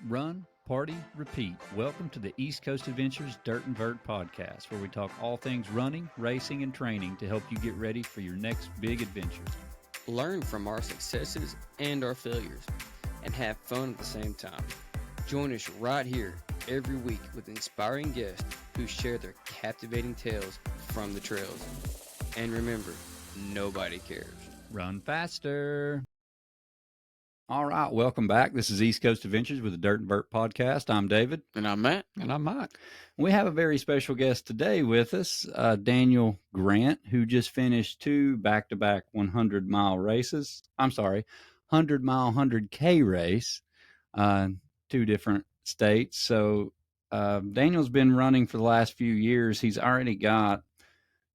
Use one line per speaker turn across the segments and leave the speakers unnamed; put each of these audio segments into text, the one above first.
Run, party, repeat. Welcome to the East Coast Adventures Dirt and Vert podcast, where we talk all things running, racing, and training to help you get ready for your next big adventure.
Learn from our successes and our failures, and have fun at the same time. Join us right here every week with inspiring guests who share their captivating tales from the trails. And remember, nobody cares.
Run faster. All right, welcome back. This is East Coast Adventures with the Dirt and Vert podcast. I'm David.
And I'm Matt.
And I'm Mike.
We have a very special guest today with us, Daniel Grant, who just finished two back-to-back 100-mile races. 100-mile, 100K race, two different states. So Daniel's been running for the last few years. He's already got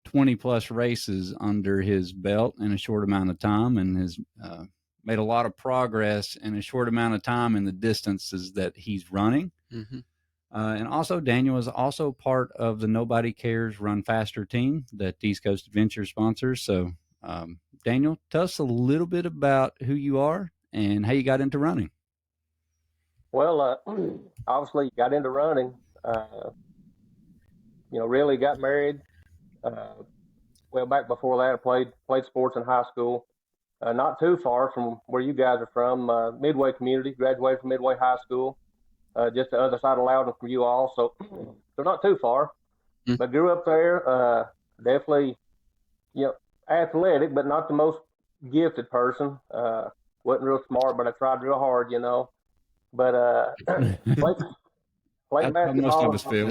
20-plus races under his belt in a short amount of time, and has made a lot of progress in a short amount of time in the distances that he's running.
Mm-hmm.
And also, Daniel is also part of the Nobody Cares Run Faster team that East Coast Adventure sponsors. So, Daniel, tell us a little bit about who you are and how you got into running.
Well, obviously got into running, really got married. Well, back before that, I played sports in high school. Not too far from where you guys are from, Midway community, graduated from Midway High School, just the other side of Loudon from you all. So they're not too far, but grew up there, definitely, athletic, but not the most gifted person. Wasn't real smart, but I tried real hard, but, played basketball.
Most of us feel.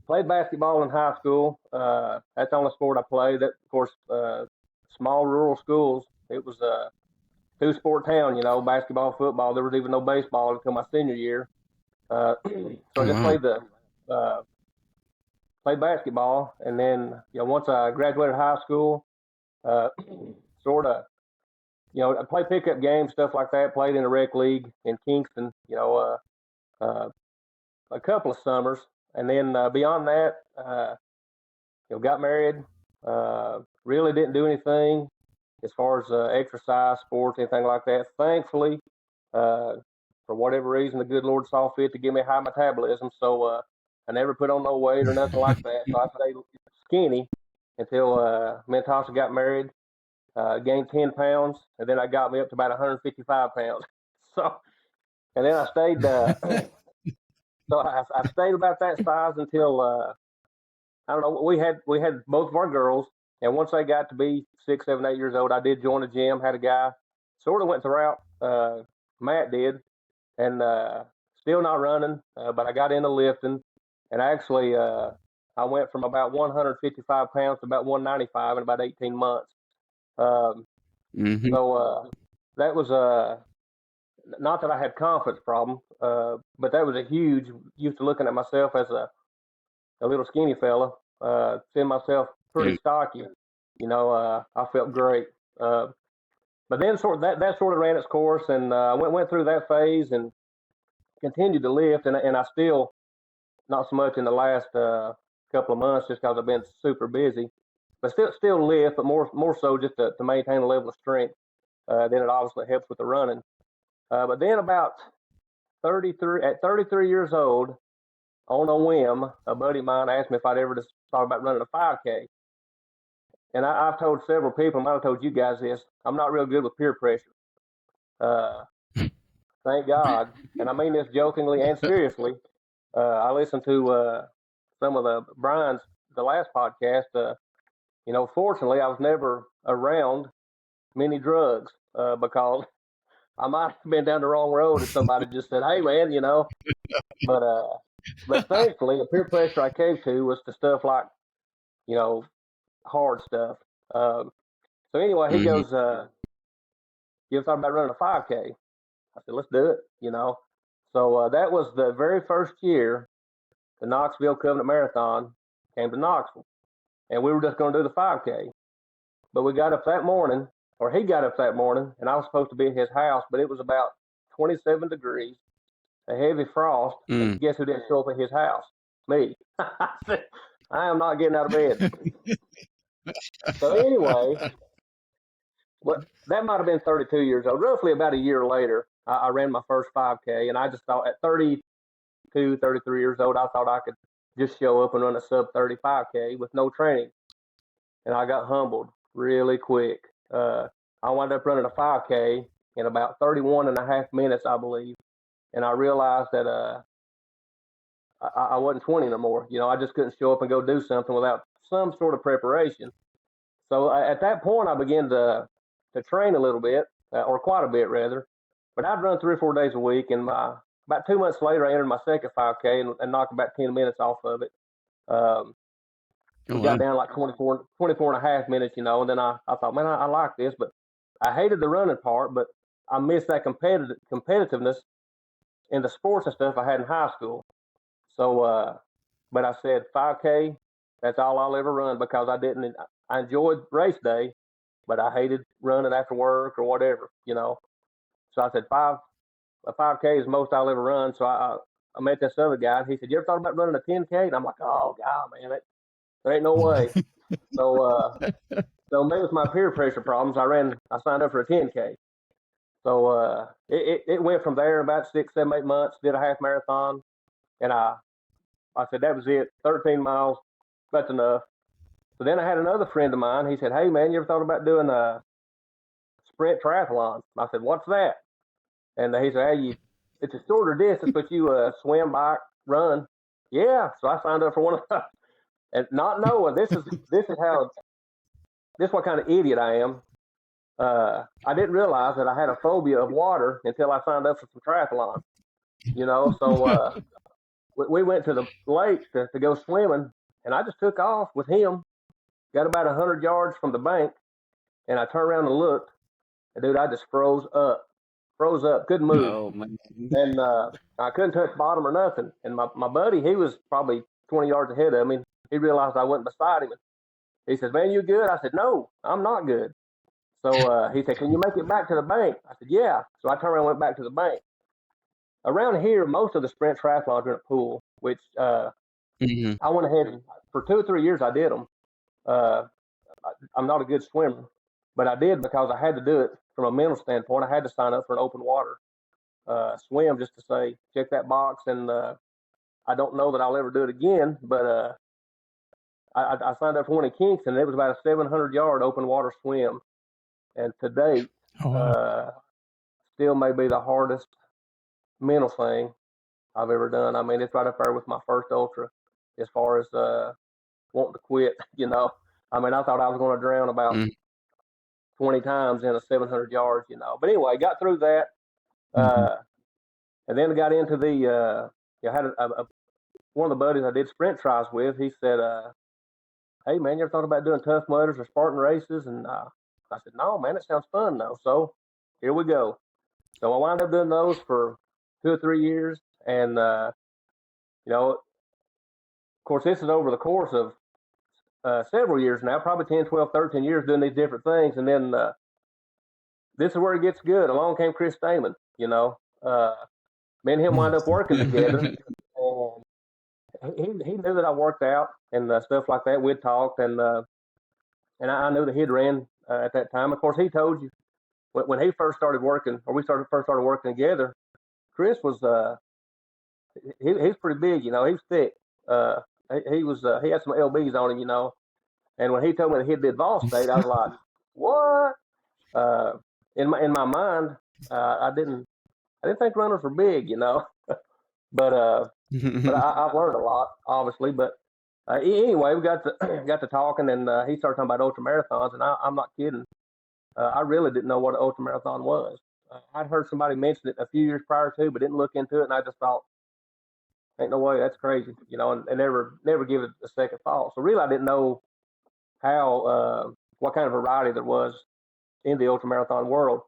Played basketball in high school. That's the only sport I played. That, of course, small rural schools. It was a two-sport town, basketball, football. There was even no baseball until my senior year. So I just played basketball, and then once I graduated high school, sort of, I played pickup games, stuff like that. Played in a rec league in Kingston, a couple of summers. And then beyond that, got married. Really didn't do anything as far as exercise, sports, anything like that. Thankfully, for whatever reason, the good Lord saw fit to give me high metabolism. So I never put on no weight or nothing like that. So I stayed skinny until me and Tasha got married, gained 10 pounds, and then I got me up to about 155 pounds. So, and then I stayed, so I stayed about that size until, I don't know, we had both of our girls. And once they got to be 6, 7, 8 years old, I did join a gym, had a guy, sort of went the route Matt did, and still not running, but I got into lifting. And actually, I went from about 155 pounds to about 195 in about 18 months. So that was not that I had confidence problem, but that was a huge, used to looking at myself as a little skinny fella, seeing myself pretty stocky, I felt great. But then that sort of ran its course, and went through that phase and continued to lift, and I still, not so much in the last couple of months, just because I've been super busy, but still lift, but more so just to maintain a level of strength. Then it obviously helps with the running. But then about 33 years old, on a whim, a buddy of mine asked me if I'd ever just thought about running a 5K. And I've told several people, I might have told you guys this, I'm not real good with peer pressure. Thank God. And I mean this jokingly and seriously. I listened to some of Brian's, the last podcast. Fortunately, I was never around many drugs because I might have been down the wrong road if somebody just said, hey, man, But thankfully, the peer pressure I came to was the stuff like, hard stuff. So anyway, he goes, you ever thought about running a 5K? I said, let's do it, So that was the very first year the Knoxville Covenant Marathon came to Knoxville. And we were just going to do the 5K. But we got up that morning, or he got up that morning, and I was supposed to be at his house, but it was about 27 degrees. A heavy frost, and guess who didn't show up at his house? Me. I said, I am not getting out of bed. So anyway, that might have been 32 years old. Roughly about a year later, I ran my first 5K, and I just thought at 32, 33 years old, I thought I could just show up and run a sub 35K with no training. And I got humbled really quick. I wound up running a 5K in about 31 and a half minutes, I believe. And I realized that I wasn't 20 no more. I just couldn't show up and go do something without some sort of preparation. So at that point, I began to train a little bit, or quite a bit rather. But I'd run 3 or 4 days a week, and about 2 months later, I entered my second 5K and knocked about 10 minutes off of it. We got down like 24 and a half minutes, and then I thought, man, I like this, but I hated the running part, but I missed that competitiveness in the sports and stuff I had in high school. So, but I said 5K, that's all I'll ever run, because I enjoyed race day, but I hated running after work or whatever, So I said a 5K is most I'll ever run. So I met this other guy, and he said, you ever thought about running a 10K? And I'm like, oh, God, man, there ain't no way. So maybe with my peer pressure problems, I signed up for a 10K. So it went from there about 6, 7, 8 months, did a half marathon. And I said, that was it, 13 miles, that's enough. So then I had another friend of mine. He said, hey, man, you ever thought about doing a sprint triathlon? I said, what's that? And he said, hey, it's a shorter distance, but you swim, bike, run. Yeah. So I signed up for one of those. And not knowing, this is what kind of idiot I am. I didn't realize that I had a phobia of water until I signed up for some triathlon. So we went to the lake to go swimming, and I just took off with him. Got about 100 yards from the bank, and I turned around and looked, and dude, I just froze up, couldn't move.
Oh, man.
And I couldn't touch bottom or nothing. And my buddy, he was probably 20 yards ahead of me. He realized I wasn't beside him. He said, man, you good? I said, no, I'm not good. So he said, can you make it back to the bank? I said, yeah. So I turned around and went back to the bank. Around here, most of the sprint triathlons are in a pool, which I went ahead and for 2 or 3 years I did them. I'm not a good swimmer, but I did because I had to do it from a mental standpoint. I had to sign up for an open water swim just to say, check that box. And I don't know that I'll ever do it again, but I signed up for one in Kingston, and it was about a 700-yard open water swim. And to date, still may be the hardest mental thing I've ever done. I mean, it's right up there with my first ultra as far as wanting to quit, I mean, I thought I was going to drown about 20 times in a 700 yards, But anyway, got through that. And then got into the, I had one of the buddies I did sprint tries with. He said, hey, man, you ever thought about doing Tough Mudders or Spartan races? And I said, no, man, it sounds fun, though. So here we go. So I wound up doing those for 2 or 3 years. And, of course, this is over the course of several years now, probably 10, 12, 13 years doing these different things. And then this is where it gets good. Along came Chris Stamen, me and him wound up working together. And he knew that I worked out and stuff like that. We'd talked, and I knew that he'd ran at that time. Of course, he told you when he first started working, or we first started working together. Chris was he's pretty big, he was thick. He had some lbs on him, And when he told me that he'd been Ball State, I was like, what? In my mind, I didn't think runners were big, but I've learned a lot, obviously. But anyway, we got to talking, and he started talking about ultra marathons, and I'm not kidding. I really didn't know what an ultra marathon was. I'd heard somebody mention it a few years prior to, but didn't look into it, and I just thought, ain't no way, that's crazy, and never give it a second thought. So really, I didn't know how what kind of variety there was in the ultra marathon world.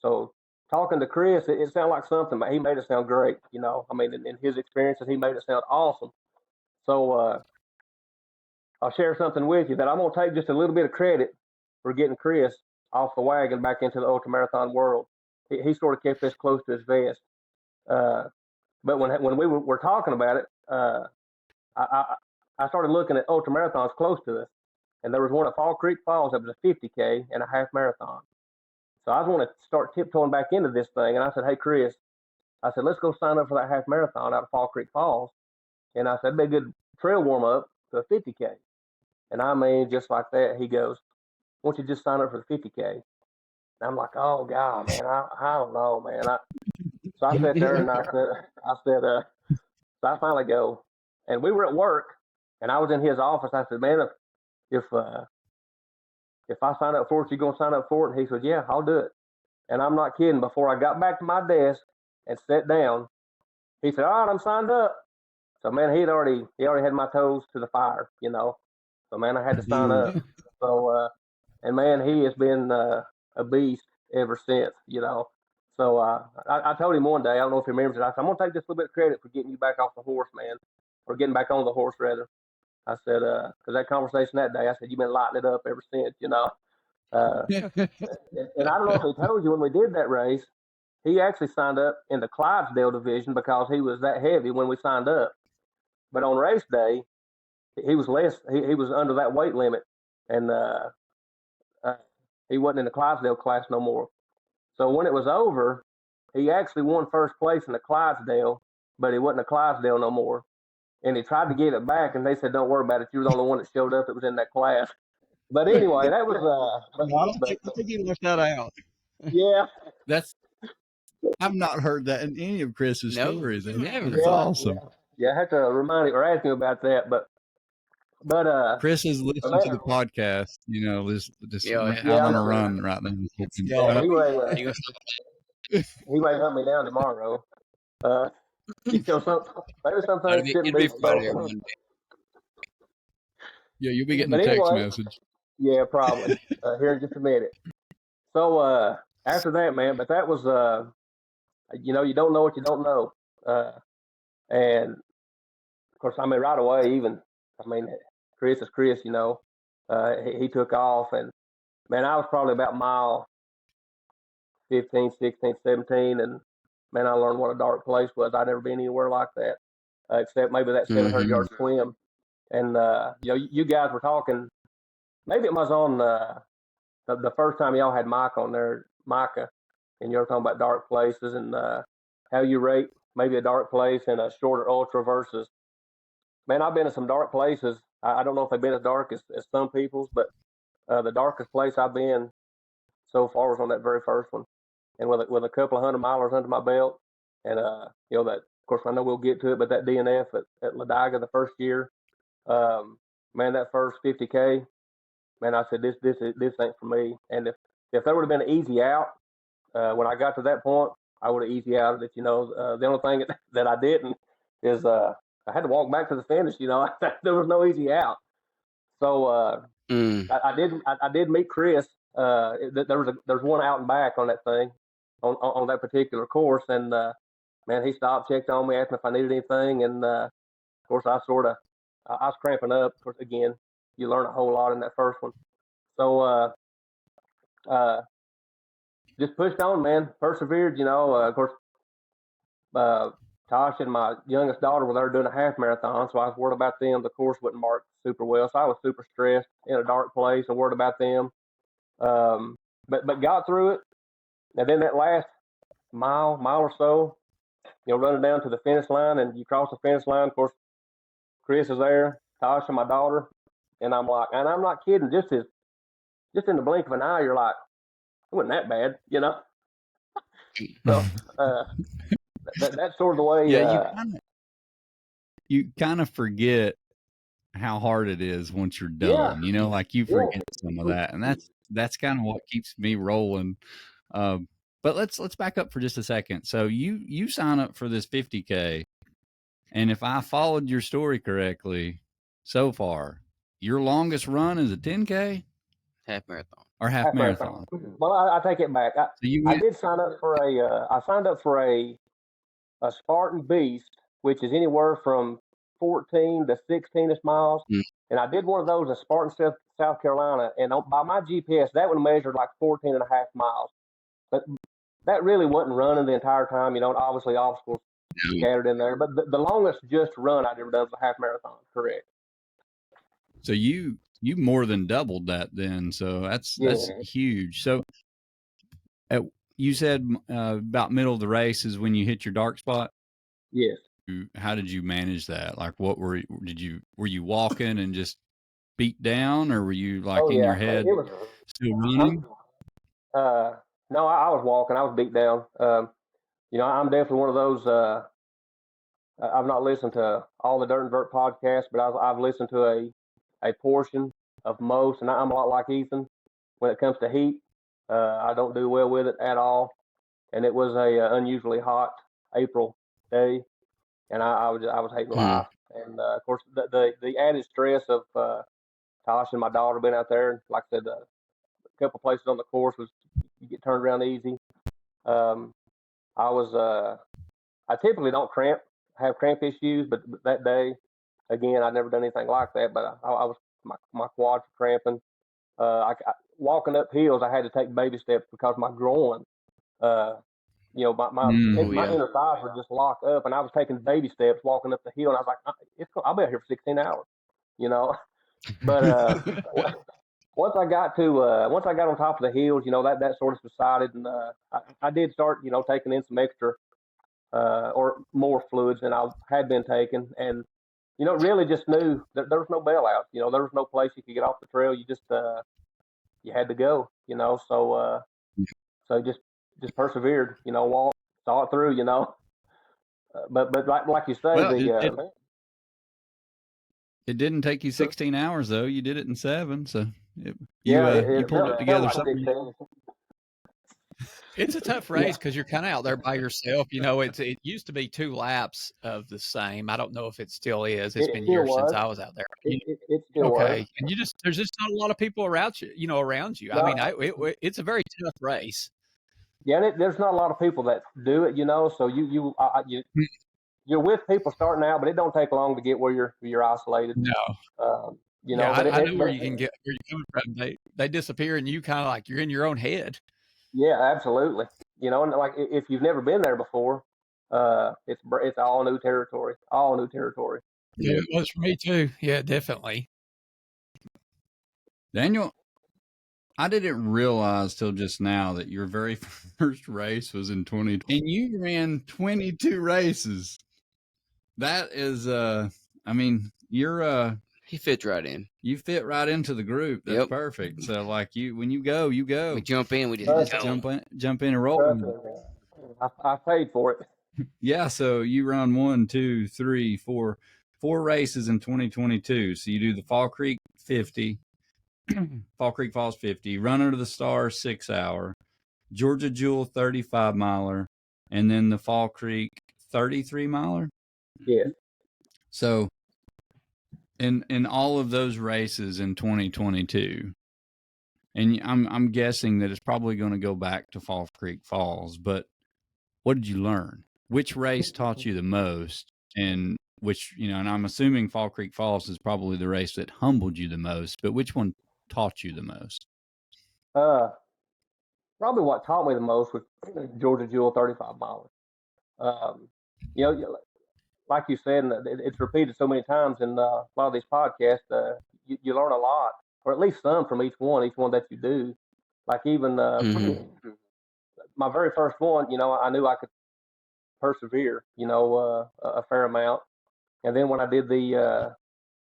So talking to Chris, it sounded like something, but he made it sound great. I mean, in his experiences, he made it sound awesome. So I'll share something with you that I'm going to take just a little bit of credit for getting Chris off the wagon back into the ultra marathon world. He sort of kept this close to his vest. But when we were talking about it, I started looking at ultra marathons close to us. And there was one at Fall Creek Falls that was a 50K and a half marathon. So I was want to start tiptoeing back into this thing. And I said, hey, Chris, I said, let's go sign up for that half marathon out of Fall Creek Falls. And I said, it'd be a good trail warm up to a 50K. And I mean, just like that, he goes, why don't you just sign up for the 50K? And I'm like, oh, God, man, I don't know, man. So I sat there and so I finally go. And we were at work, and I was in his office. I said, man, if I sign up for it, you going to sign up for it? And he said, yeah, I'll do it. And I'm not kidding. Before I got back to my desk and sat down, he said, all right, I'm signed up. So, man, he already had my toes to the fire, you know. So, man, I had to sign up. So, and, man, he has been a beast ever since, you know. So I told him one day, I don't know if he remembers it, I said, I'm going to take this little bit of credit for getting you back off the horse, man, or getting back on the horse, rather. I said, because that conversation that day, I said, you've been lighting it up ever since, you know. And I don't know if he told you when we did that race, he actually signed up in the Clydesdale division because he was that heavy when we signed up. But on race day, he was less. He was under that weight limit, and he wasn't in the Clydesdale class no more. So when it was over, he actually won first place in the Clydesdale, but he wasn't a Clydesdale no more. And he tried to get it back, and they said, "Don't worry about it. You were the only one that showed up that was in that class." But anyway, that was.
I think he left that out.
Yeah,
I've not heard that in any of Chris's stories. That's
yeah,
awesome.
Yeah, I have to remind him or ask him about that. But
Chris is listening to the podcast. You know, just out on a run right now.
Yeah, he may hunt me down tomorrow. You know, maybe sometimes shouldn't be so.
Yeah, you'll be getting a text message.
Yeah, probably here in just a minute. So after that, man, but that was you know, you don't know what you don't know, and of course, I mean, right away, even I mean, Chris is Chris, you know. He took off, and man, I was probably about mile 15, 16, 17, and man, I learned what a dark place was. I'd never been anywhere like that, except maybe that 700-yard swim. And you know, you guys were talking. Maybe it was on the first time y'all had Mike on there, Micah, and you were talking about dark places and how you rate maybe a dark place and a shorter ultra versus. Man, I've been in some dark places. I don't know if they've been as dark as some people's, but the darkest place I've been so far was on that very first one, and with a couple of 100-milers under my belt, and you know, that of course I know we'll get to it, but that DNF at Ladiga the first year, man, that first 50K, man, I said this ain't for me. And if there would have been an easy out when I got to that point, I would have easy outed it. You know, the only thing that I didn't is I had to walk back to the finish. You know, there was no easy out. So I did meet Chris. There's one out and back on that thing, on that particular course, and man, he stopped, checked on me, asked me if I needed anything, and of course I was cramping up. Of course, again, you learn a whole lot in that first one. So just pushed on, man, persevered. You know, of course, Tosh and my youngest daughter were there doing a half marathon, so I was worried about them. The course wouldn't mark super well, so I was super stressed in a dark place and worried about them. But got through it, and then that last mile or so, you know, running down to the finish line, and you cross the finish line. Of course, Chris is there, Tosh and my daughter, and I'm like, and I'm not kidding, just in the blink of an eye, you're like, it wasn't that bad, you know. So that's sort of the way.
Yeah, you kind of forget how hard it is once you're done. Yeah. You know, like you forget some of that, and that's kind of what keeps me rolling. But let's back up for just a second. So you sign up for this 50K, and if I followed your story correctly, so far, your longest run is a 10K,
half marathon,
or half marathon.
Well, I take it back. I did sign up for I signed up for a Spartan Beast, which is anywhere from 14 to 16ish miles. And I did one of those in Spartan, South Carolina, and by my GPS, that one measured like 14 and a half miles. But that really wasn't running the entire time, you know, and obviously obstacles scattered in there. But the longest just run I'd ever done was a half marathon, correct.
So you more than doubled that then, so that's huge. So You said about middle of the race is when you hit your dark spot.
Yes.
How did you manage that? Like, what were you walking and just beat down, or were you like
Oh
in your
yeah.
head
It was.
still running?
No, I was walking. I was beat down. I'm definitely one of those. I've not listened to all the Dirt and Vert podcasts, but I've listened to a portion of most, and I'm a lot like Ethan when it comes to heat. I don't do well with it at all, and it was a unusually hot April day, and I was hating life. And of course, the added stress of Tosh and my daughter being out there, and like I said, a couple places on the course was you get turned around easy. Um, I was I typically don't have cramp issues, but that day, again, I'd never done anything like that. But I was my quads were cramping. Walking up hills, I had to take baby steps because my groin, uh, my
Oh
my
yeah.
inner thighs were just locked up, and I was taking baby steps walking up the hill, and I was like, I'll be out here for 16 hours, you know. But once I got on top of the hills, that sort of subsided, and I did start, taking in some extra or more fluids than I had been taking, and really just knew that there was no bailout. There was no place you could get off the trail. You just you had to go. So just persevered. Walked, saw it through. But like you say,
Well, it didn't take you
the
16 hours though. You did it in 7, so
yeah,
you
it
pulled it
felt
together.
like 16.
It's a tough
Yeah,
race because you're kind of out there by yourself. It used to be 2 laps of the same. I don't know if it still is. It's
it
been
still
years since
was.
I was out there.
It still was.
Okay, and there's just not a lot of people around you. Around you. I mean,
No,
it's a very tough race.
yeah, and there's not a lot of people that do it. So you're with people starting out, but it don't take long to get where you're isolated.
No, yeah,
But
I know where you can get where you're coming from. They disappear, and you kind of like you're in your own head.
yeah, absolutely. And like if you've never been there before, it's all new territory, all new territory.
Yeah, it was for me too. Yeah, definitely.
Daniel, I didn't realize till just now that your very first race was in 2020, and you ran 22 races. That is, I mean,
He fits right in.
you fit right into the group. That's
Yep.
perfect. So, like when you go, you go.
We jump in. We
You
just
just
go.
jump in and roll.
Trust me, I paid for it.
Yeah. So you run 1, 2, 3, 4 races in 2022. So you do the Fall Creek 50, Fall Creek Falls 50, Run Under the Stars 6 hour, Georgia Jewel 35 miler, and then the Fall Creek 33 miler.
Yes.
So in all of those races in 2022, and I'm guessing that it's probably going to go back to Fall Creek Falls, but what did you learn? Which race taught you the most, and and I'm assuming Fall Creek Falls is probably the race that humbled you the most, but which one taught you the most?
Uh, Probably what taught me the most was Georgia Jewel 35 miles. Um, you know, like you said, and it's repeated so many times in a lot of these podcasts. You learn a lot, or at least some from each one that you do. Like even my very first one, I knew I could persevere, a fair amount. And then when I did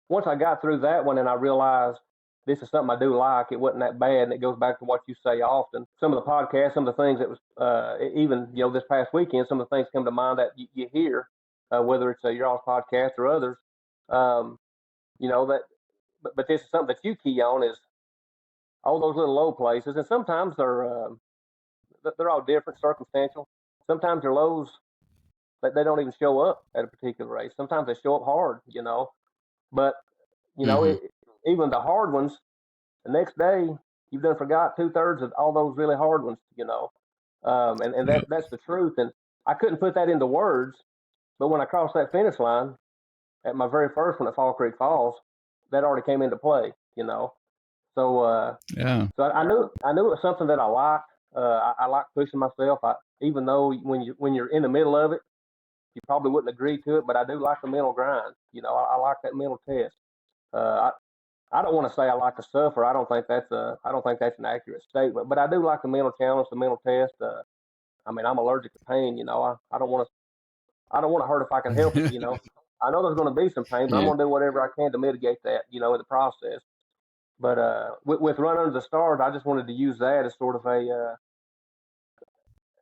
once I got through that one and I realized this is something I do like, it wasn't that bad. And it goes back to what you say often. Some of the podcasts, some of the things that was, even, this past weekend, some of the things come to mind that you hear, whether it's your all's podcast or others, but this is something that you key on is all those little low places. And sometimes they're all different, circumstantial. Sometimes they're lows that they don't even show up at a particular race. Sometimes they show up hard, but even the hard ones, the next day you've done forgot 2/3 of all those really hard ones, and that's the truth. And I couldn't put that into words, but when I crossed that finish line at my very first one at Fall Creek Falls, that already came into play, So
Yeah.
so I knew it was something that I liked. I like pushing myself. Even though when you're in the middle of it, you probably wouldn't agree to it, but I do like the mental grind. I like that mental test. I don't want to say I like to suffer. I don't think that's an accurate statement. But I do like the mental challenge, the mental test. I mean, I'm allergic to pain. I don't want to hurt if I can help it. I know there's going to be some pain, but I'm
Yeah.
going to do whatever I can to mitigate that. In the process. But with Run Under the Stars, I just wanted to use that as sort of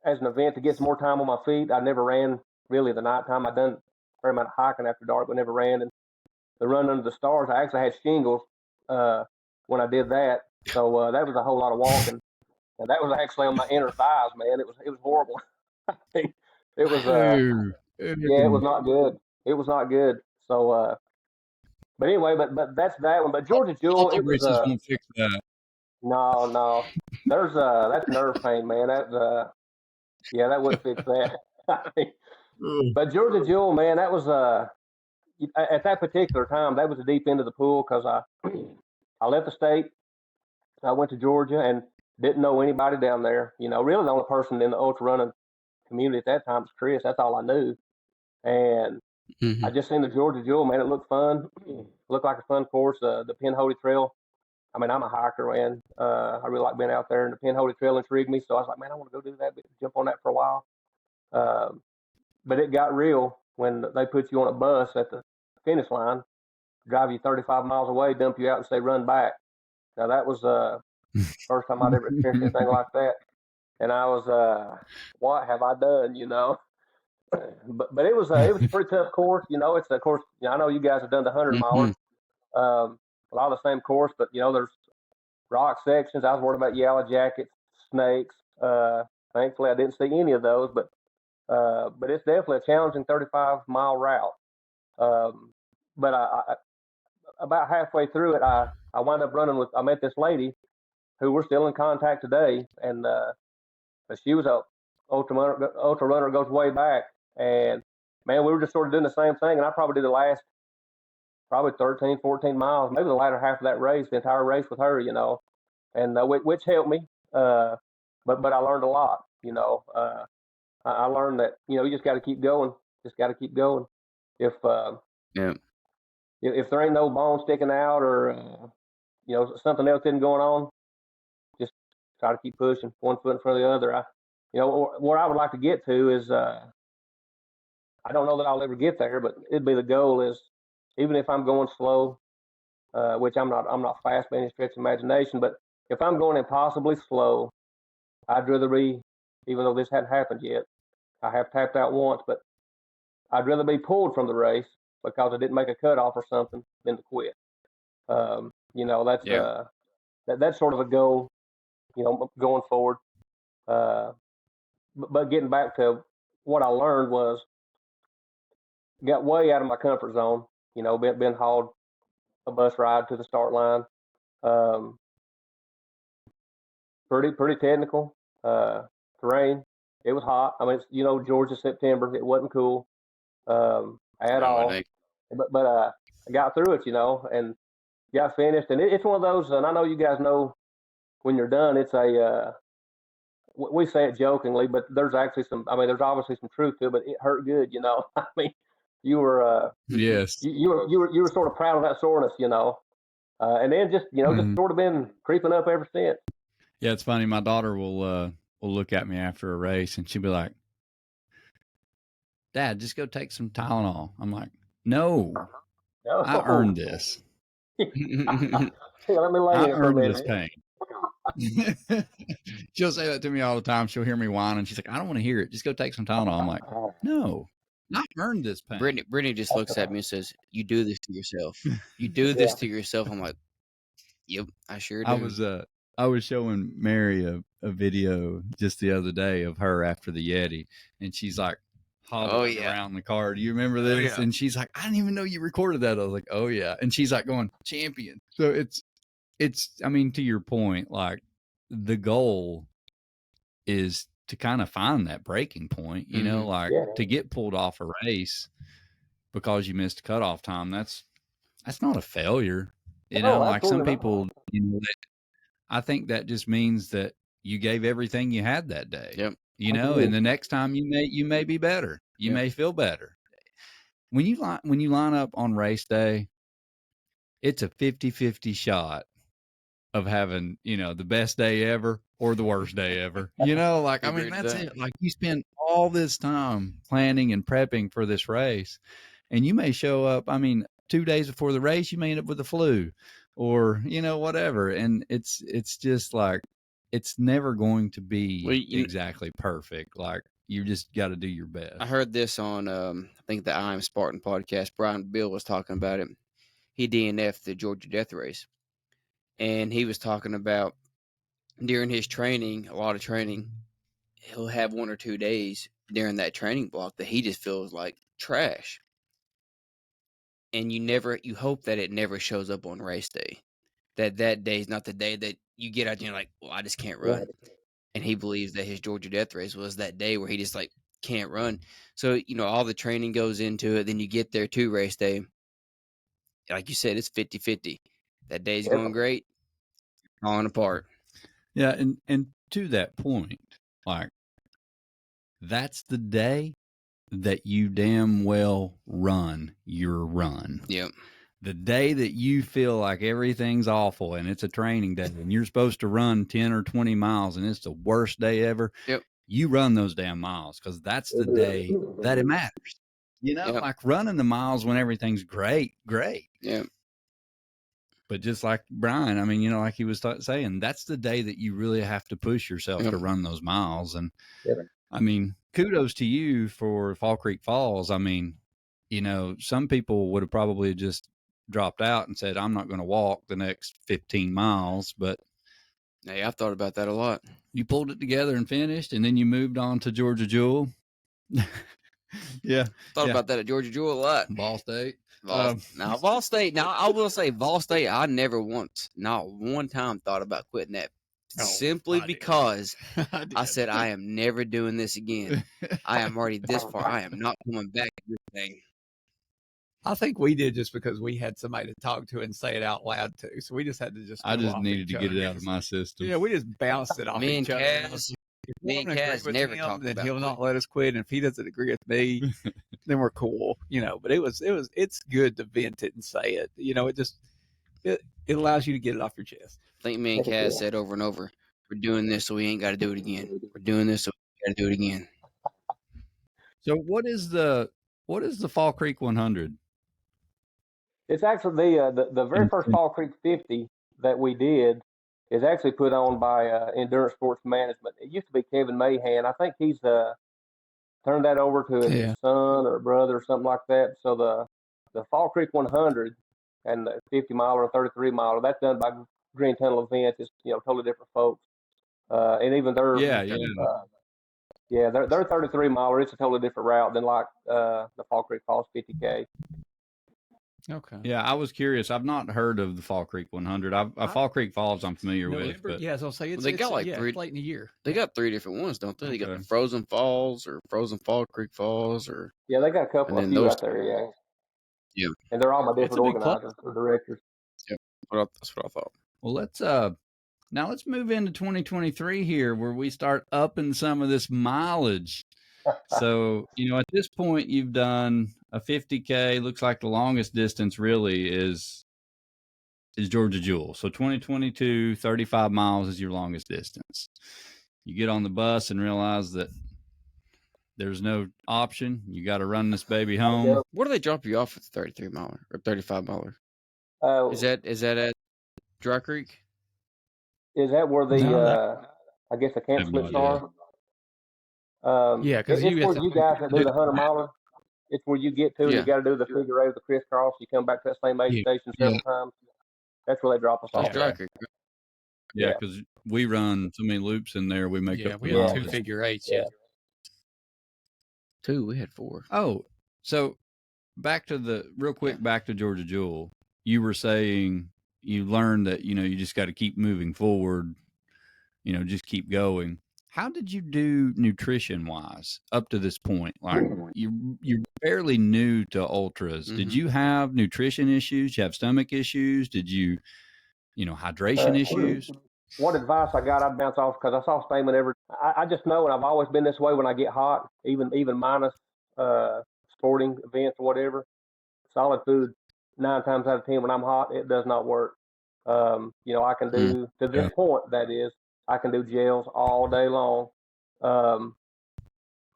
as an event to get some more time on my feet. I never ran really the nighttime. I done a fair amount of hiking after dark, but never ran. And the Run Under the Stars, I actually had shingles when I did that, so that was a whole lot of walking, and that was actually on my inner thighs, man. It was horrible. It was
Oh,
yeah, it
oh.
was not good. It was not good. So but anyway, but that's that one. But Georgia Jewel,
Salty
it was
braces won't fix that.
no. There's that's nerve pain, man. That yeah, that wouldn't fix that.
Ugh.
But Georgia Jewel, man, that was at that particular time, that was the deep end of the pool because I left the state. I went to Georgia and didn't know anybody down there. Really the only person in the ultra running community at that time was Chris. That's all I knew. And I just seen the Georgia Jewel, man. It looked fun. Looked like a fun course. The Pinhoti Trail. I mean, I'm a hiker, man. I really like being out there, and the Pinhoti Trail intrigued me. So I was like, man, I want to go do that, jump on that for a while. But it got real when they put you on a bus at the finish line, drive you 35 miles away, dump you out, and say run back. Now that was first time I'd ever experienced anything like that, and I was what have I done? But it was a pretty tough course. It's a course. I know you guys have done the 100 miler, a lot of the same course, but there's rock sections. I was worried about yellow jackets, snakes. Thankfully, I didn't see any of those, but it's definitely a challenging 35-mile route. But I about halfway through it, I wound up running with. I met this lady who we're still in contact today, and she was a ultra runner goes way back, and man, we were just sort of doing the same thing, and I probably did the last probably 13, 14 miles, maybe the latter half of that race, the entire race with her, and which helped me. But I learned a lot. I learned that you just got to keep going, just got to keep going. If
Yeah.
if there ain't no bone sticking out or something else isn't going on, just try to keep pushing one foot in front of the other. Where I would like to get to is I don't know that I'll ever get there, but it'd be the goal is even if I'm going slow, which I'm not fast by any stretch of imagination, but if I'm going impossibly slow, I'd rather be, even though this hadn't happened yet, I have tapped out once, but I'd rather be pulled from the race because I didn't make a cutoff or something than to quit. That's
Yeah.
that's sort of a goal, going forward. But getting back to what I learned was got way out of my comfort zone. Been hauled a bus ride to the start line. Um, pretty technical terrain. It was hot. I mean, it's, Georgia September. It wasn't cool at
No, it
all.
ain't.
But I got through it, and got finished. And it's one of those. And I know you guys know when you're done, it's a. We say it jokingly, but there's actually some. I mean, there's obviously some truth to it. But it hurt good, I mean, you were
Yes.
you were sort of proud of that soreness, and then just just sort of been creeping up ever since.
Yeah, it's funny. My daughter will look at me after a race and she'll be like, "Dad, just go take some Tylenol." I'm like, "No, I earned this.
Let me lay
I
in it for a
earned this
minute.
pain." She'll say that to me all the time. She'll hear me whine and she's like, "I don't want to hear it. Just go take some Tylenol." I'm like, "No, I earned this pain."
Brittany just looks at me and says, "You do this to yourself. You do this to yourself." I'm like, "Yep, I sure do."
I was showing Mary a video just the other day of her after the Yeti, and she's like hobbling around the car. Do you remember this?
Yeah.
And she's like, "I didn't even know you recorded that." I was like, "Oh yeah." And she's like going, "Champion." So it's I mean, to your point, like the goal is to kind of find that breaking point, like to get pulled off a race because you missed cutoff time. That's not a failure. Like some people, I think that just means that you gave everything you had that day.
Yep.
And the next time you may be better. You may feel better. When you line up on race day, it's a 50-50 shot of having, the best day ever or the worst day ever. Like, I mean, that's it. Like, you spend all this time planning and prepping for this race, and you may show up, 2 days before the race, you may end up with the flu or, whatever. And it's just like, it's never going to be exactly perfect. Like, you just got to do your best.
I heard this on, I think the I'm Spartan podcast. Brian Bill was talking about it. He DNF'd the Georgia Death Race. And he was talking about during his training, a lot of training, he'll have 1 or 2 days during that training block that he just feels like trash. And you hope that it never shows up on race day. That day is not the day that you get out and you're like, well, I just can't run. And he believes that his Georgia Death Race was that day where he just like can't run. So, all the training goes into it. Then you get there to race day. Like you said, it's 50-50. That day's going great, falling apart.
Yeah, and to that point, like, that's the day that you damn well run your run.
Yep.
The day that you feel like everything's awful and it's a training day and you're supposed to run 10 or 20 miles and it's the worst day ever.
Yep.
You run those damn miles because that's the day that it matters. Like running the miles when everything's great.
Yeah.
But just like Brian, like he was saying, that's the day that you really have to push yourself to run those miles. And kudos to you for Fall Creek Falls. Some people would have probably just dropped out and said, I'm not going to walk the next 15 miles. But
hey, I've thought about that a lot.
You pulled it together and finished, and then you moved on to Georgia Jewel. Yeah.
Thought about that at Georgia Jewel a lot.
Ball State.
Ball State. Now, I will say Ball State, I never once, not one time thought about quitting that. Simply because I said, I am never doing this again. I am already this far. I am not coming back to this thing.
I think we did just because we had somebody to talk to and say it out loud to. So we just had to just.
I just needed to get it out of my system.
Yeah, we just bounced it off each other.
Me and Kaz never talked about it.
He'll not let us quit, and if he doesn't agree with me, then we're cool. But it's good to vent it and say it. It allows you to get it off your chest.
I think me and Kaz said over and over, we're doing this so we ain't got to do it again. We're doing this so we got to do it again.
So what is the Fall Creek 100?
It's actually the very first Fall Creek 50 that we did is actually put on by Endurance Sports Management. It used to be Kevin Mahan. I think he's turned that over to his son or brother or something like that. So the Fall Creek 100 and the 50 mile or 33 mile, that's done by Green Tunnel Events. It's totally different folks. And even their their 33 miler, it's a totally different route than like the Fall Creek Falls 50K.
Okay.
Yeah, I was curious. I've not heard of the Fall Creek 100. Fall Creek Falls I'm familiar with. But
yeah, so I'll say
they got like three
late in the year.
They got 3 different ones, don't they? They got the Frozen Falls or Frozen Fall Creek Falls, or
they got a couple of few out there. Yeah, and they're all my different organizers or directors.
Yep, that's what I thought.
Well, let's move into 2023 here, where we start upping some of this mileage. So, at this point, you've done a 50K. Looks like the longest distance really is Georgia Jewel. So 2022, 35 miles is your longest distance. You get on the bus and realize that there's no option. You got to run this baby home.
Where do they drop you off at the 33 miler or 35 miler? Is that at Dry Creek?
Is that where the I guess the camp splits are?
Yeah, because
it's where you guys that do the 100 miler. It's where you get to, and you got to do the figure eight, the crisscross. You come back to that same aid station several times. That's where they drop us off.
Dry Creek.
Yeah, because we run so many loops in there, we make up.
We had 2 figure eights. Yeah.
2, we had 4.
Oh, so back to Georgia Jewel. You were saying you learned that you just got to keep moving forward. Just keep going. How did you do nutrition wise up to this point? Like you're fairly new to ultras. Did you have nutrition issues? Did you have stomach issues? Did you, hydration issues?
What advice I got, I'd bounce off because I saw Stamen I just know, and I've always been this way when I get hot, even minus sporting events or whatever. Solid food 90% 9 times out of 10 when I'm hot, it does not work. I can do to this
Yeah.
point. That is, I can do gels all day long, um,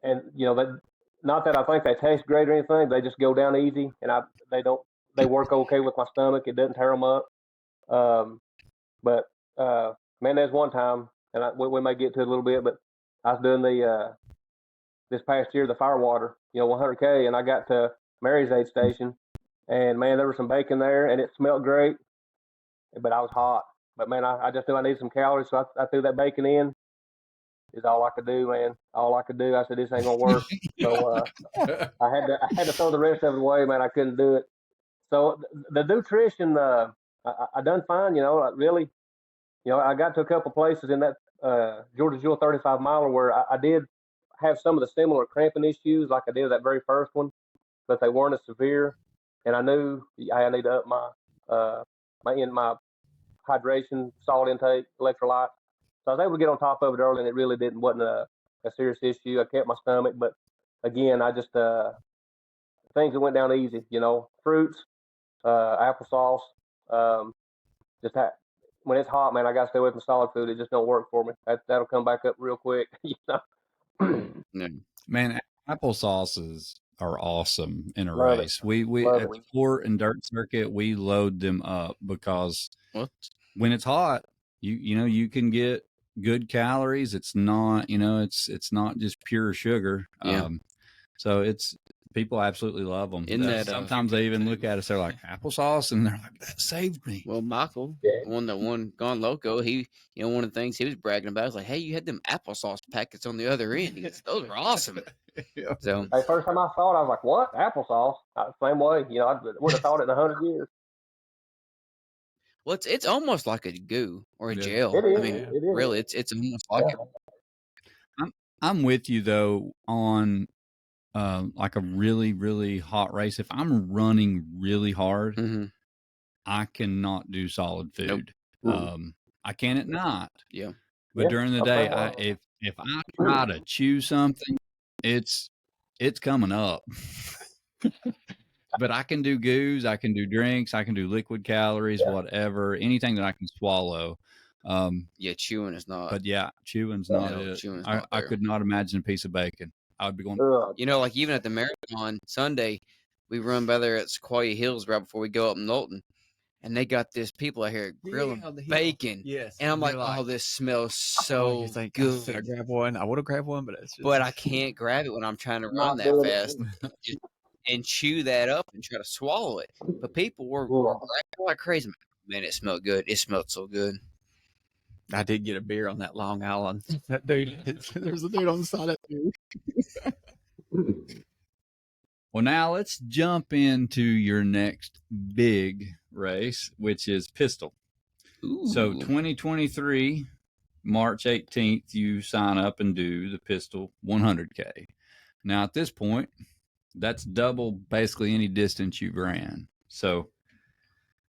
and that not that I think they taste great or anything. They just go down easy, and they don't they work okay with my stomach. It doesn't tear them up. Um, but man, there's one time, and we may get to it a little bit, but I was doing the this past year the firewater, 100K, and I got to Mary's aid station, and man, there was some bacon there, and it smelled great, but I was hot. But man, I just knew I needed some calories, so I threw that bacon in. Is all I could do, man. All I could do. I said this ain't gonna work. So I had to throw the rest of it away, man. I couldn't do it. So the nutrition, I done fine. Really, I got to a couple places in that Georgia Jewel 35 miler where I did have some of the similar cramping issues like I did that very first one, but they weren't as severe. And I knew I need to up my hydration, salt intake, electrolytes. So I was able to get on top of it early, and it really wasn't a serious issue. I kept my stomach, but again, I just things that went down easy. Fruits, applesauce. Um, just when it's hot, man, I got to stay away from solid food. It just don't work for me. That'll come back up real quick.
Yeah.
Man, applesauces are awesome in a
Love it.
race. We
Love
at
it.
the floor and dirt circuit, we load them up because
What?
when it's hot, you can get good calories. It's not, it's not just pure sugar.
Yeah.
So people absolutely love them.
In that,
sometimes they even look at us, they're like, applesauce, and they're like, that saved me.
Well, Michael,
Yeah.
the one that won Gone Loco, he, one of the things he was bragging about was like, hey, you had them applesauce packets on the other end. He goes, those are awesome.
Yeah.
So,
Hey, first time I saw it, I was like, "What? Applesauce?" Same way. I would have thought it in 100 years.
well, it's almost like a goo or a
Yeah.
gel.
It is.
I mean,
It is.
really, it's almost like
Yeah.
it.
I'm with you though on like a really, really hot race. If I'm running really hard,
Mm-hmm.
I cannot do solid food.
Nope.
I can at night.
Yeah.
But during the day, if I try to chew something, it's coming up. But I can do goos, I can do drinks, I can do liquid calories, whatever, anything that I can swallow.
Yeah, chewing is not.
But yeah, chewing's not
No,
it.
chewing's
I,
not
I
there.
could not imagine a piece of bacon. I would be going,
Ugh.
Like even at the marathon Sunday, we run by there at Sequoia Hills right before we go up Knowlton, and they got this people out here grilling bacon.
Yes.
And I'm like, oh, this smells so good.
Should I grab one? I would have grabbed one, but it's just...
But I can't grab it when I'm trying to run
Not
that
doing it.
fast and chew that up and try to swallow it. But people were grabbing like crazy. Man, it smelled good. It smelled so good.
I did get a beer on that Long Island. That dude, there's a dude on the side of it.
well, now let's jump into your next big race, which is Pistol.
Ooh.
So 2023, March 18th, you sign up and do the Pistol 100K. Now, at this point, that's double basically any distance you've ran. So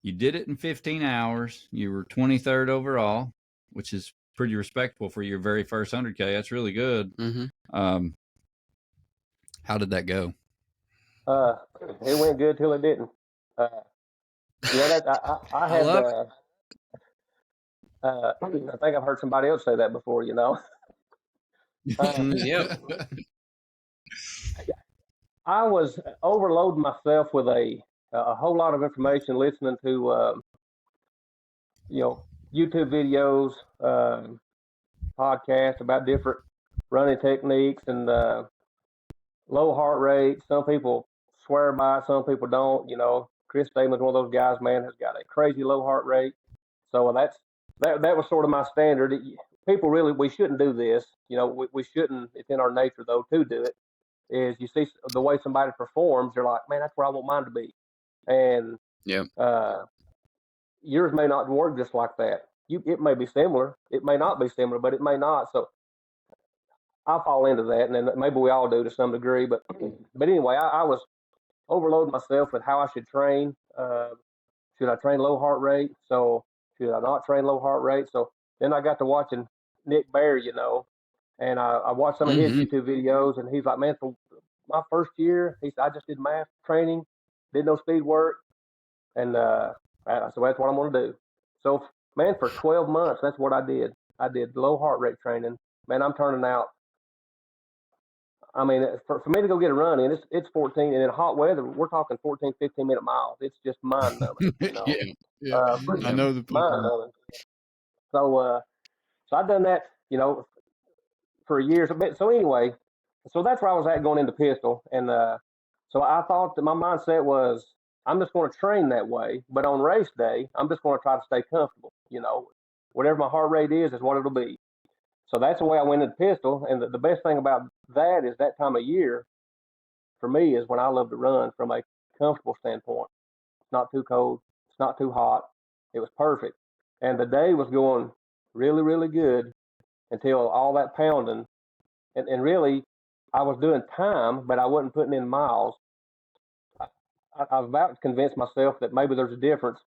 you did it in 15 hours. You were 23rd overall, which is pretty respectable for your very first 100K. That's really good.
Mm-hmm.
How did that go?
It went good till it didn't. I had. I think I've heard somebody else say that before.
Yep.
I was overloading myself with a whole lot of information, listening to YouTube videos, podcasts about different running techniques and low heart rate. Some people swear by it, some people don't. Chris Damon's one of those guys, man, has got a crazy low heart rate. So that was sort of my standard. People really, we shouldn't do this. We shouldn't. It's in our nature though to do it. Is you see the way somebody performs, you're like, man, that's where I want mine to be. And yours may not work just like that. It may be similar, it may not be similar, but it may not. So I fall into that, and then maybe we all do to some degree. But anyway, I was overloading myself with how I should train. Should I train low heart rate? So should I not train low heart rate? So then I got to watching Nick Bear, and I watched some of his YouTube videos, and he's like, man, for my first year, he said, I just did math training, did no speed work. And so that's what I'm going to do. So, man, for 12 months, that's what I did. I did low heart rate training. Man, I'm turning out. I mean, for me to go get a run in, it's 14, and in hot weather, we're talking 14, 15-minute miles. It's just mind numbing, you know.
Yeah, I know the
Mind
feeling.
numbing. So I've done that, you know, for years. So anyway, so that's where I was at going into pistol, and so I thought that my mindset was I'm just going to train that way, but on race day, I'm just going to try to stay comfortable. You know, whatever my heart rate is what it'll be. So that's the way I went into pistol, and the best thing about that is that time of year for me is when I love to run from a comfortable standpoint. It's not too cold, it's not too hot. It was perfect, and the day was going really, really good until all that pounding, and really, I was doing time, but I wasn't putting in miles. I was about to convince myself that maybe there's a difference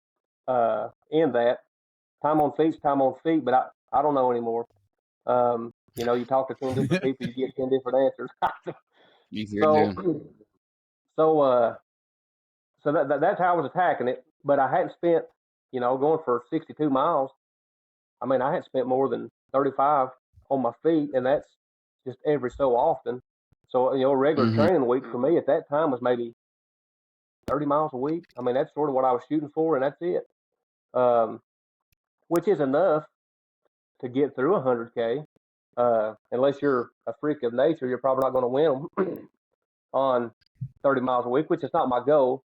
in that. Time on feet's time on feet, but I don't know anymore. You know, you talk to 10 different people, you get 10 different answers.
You sure
so,
do.
so, that's how I was attacking it. But I hadn't spent, you know, going for 62 miles. I mean, I hadn't spent more than 35 on my feet, and that's just every so often. So, you know, a regular
Mhm.
training week for me at that time was maybe 30 miles a week. I mean, that's sort of what I was shooting for, and that's it. Um, which is enough to get through 100K. Unless you're a freak of nature, you're probably not going to win them on 30 miles a week, which is not my goal.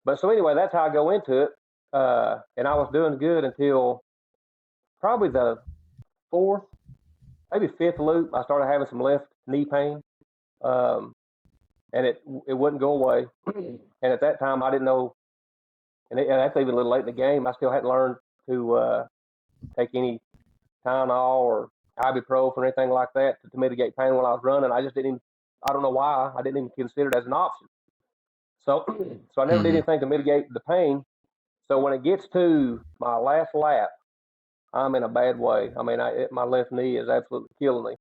But so anyway, that's how I go into it. And I was doing good until probably the fourth, maybe fifth loop. I started having some left knee pain, um, and it wouldn't go away. And at that time, I didn't know, and that's even a little late in the game. I still hadn't learned to take any Tylenol or ibuprofen or anything like that to mitigate pain while I was running. I just didn't even, I don't know why, I didn't even consider it as an option. So, so I never did
Mhm.
anything to mitigate the pain. So when it gets to my last lap, I'm in a bad way. I mean, my left knee is absolutely killing me,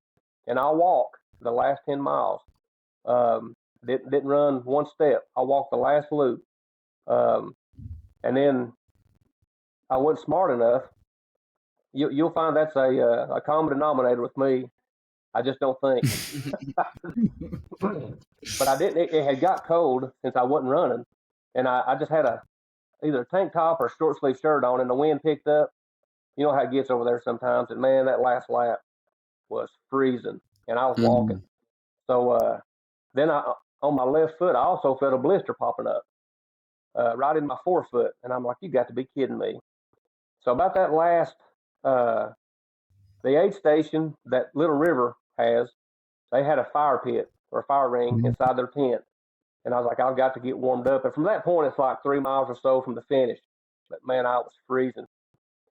and I'll walk the last 10 miles. Didn't run one step. I walked the last loop, um, and then I wasn't smart enough. You'll find that's a common denominator with me. I just don't think. But I didn't. It had got cold since I wasn't running, and I just had either a tank top or a short sleeve shirt on, and the wind picked up. You know how it gets over there sometimes, and man, that last lap was freezing, and I was walking.
Mhm.
So then on my left foot, I also felt a blister popping up right in my forefoot, and I'm like, you got to be kidding me. So about that last, uh, the aid station that Little River has, they had a fire pit or a fire ring
Mhm.
inside their tent. And I was like, I've got to get warmed up. And from that point, it's like 3 miles or so from the finish. But man, I was freezing.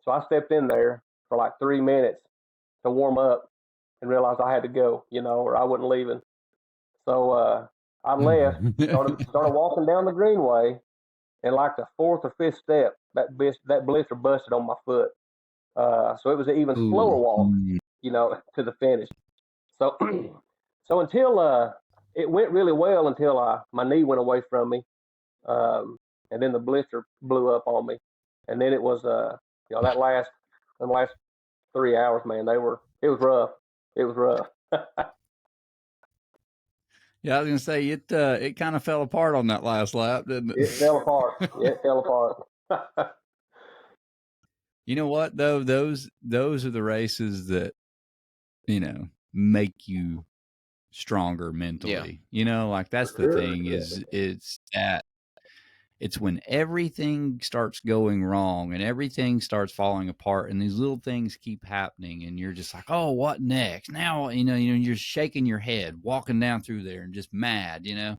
So I stepped in there for like 3 minutes to warm up and realized I had to go, you know, or I wasn't leaving. So I left, started walking down the greenway, and like the fourth or fifth step, that blister busted on my foot. So it was an even slower
Ooh.
walk, you know, to the finish. So so until it went really well until my knee went away from me, and then the blister blew up on me, and then it was you know the last 3 hours, man, it was rough. It was rough.
Yeah, I was gonna say it kind of fell apart on that last lap, didn't it?
It fell apart. It fell apart.
You know what though? Those are the races that, you know, make you stronger mentally. You know, like that's the
Sure.
thing is it's when everything starts going wrong and everything starts falling apart and these little things keep happening and you're just like, oh, what next? Now, you're shaking your head, walking down through there and just mad, you know.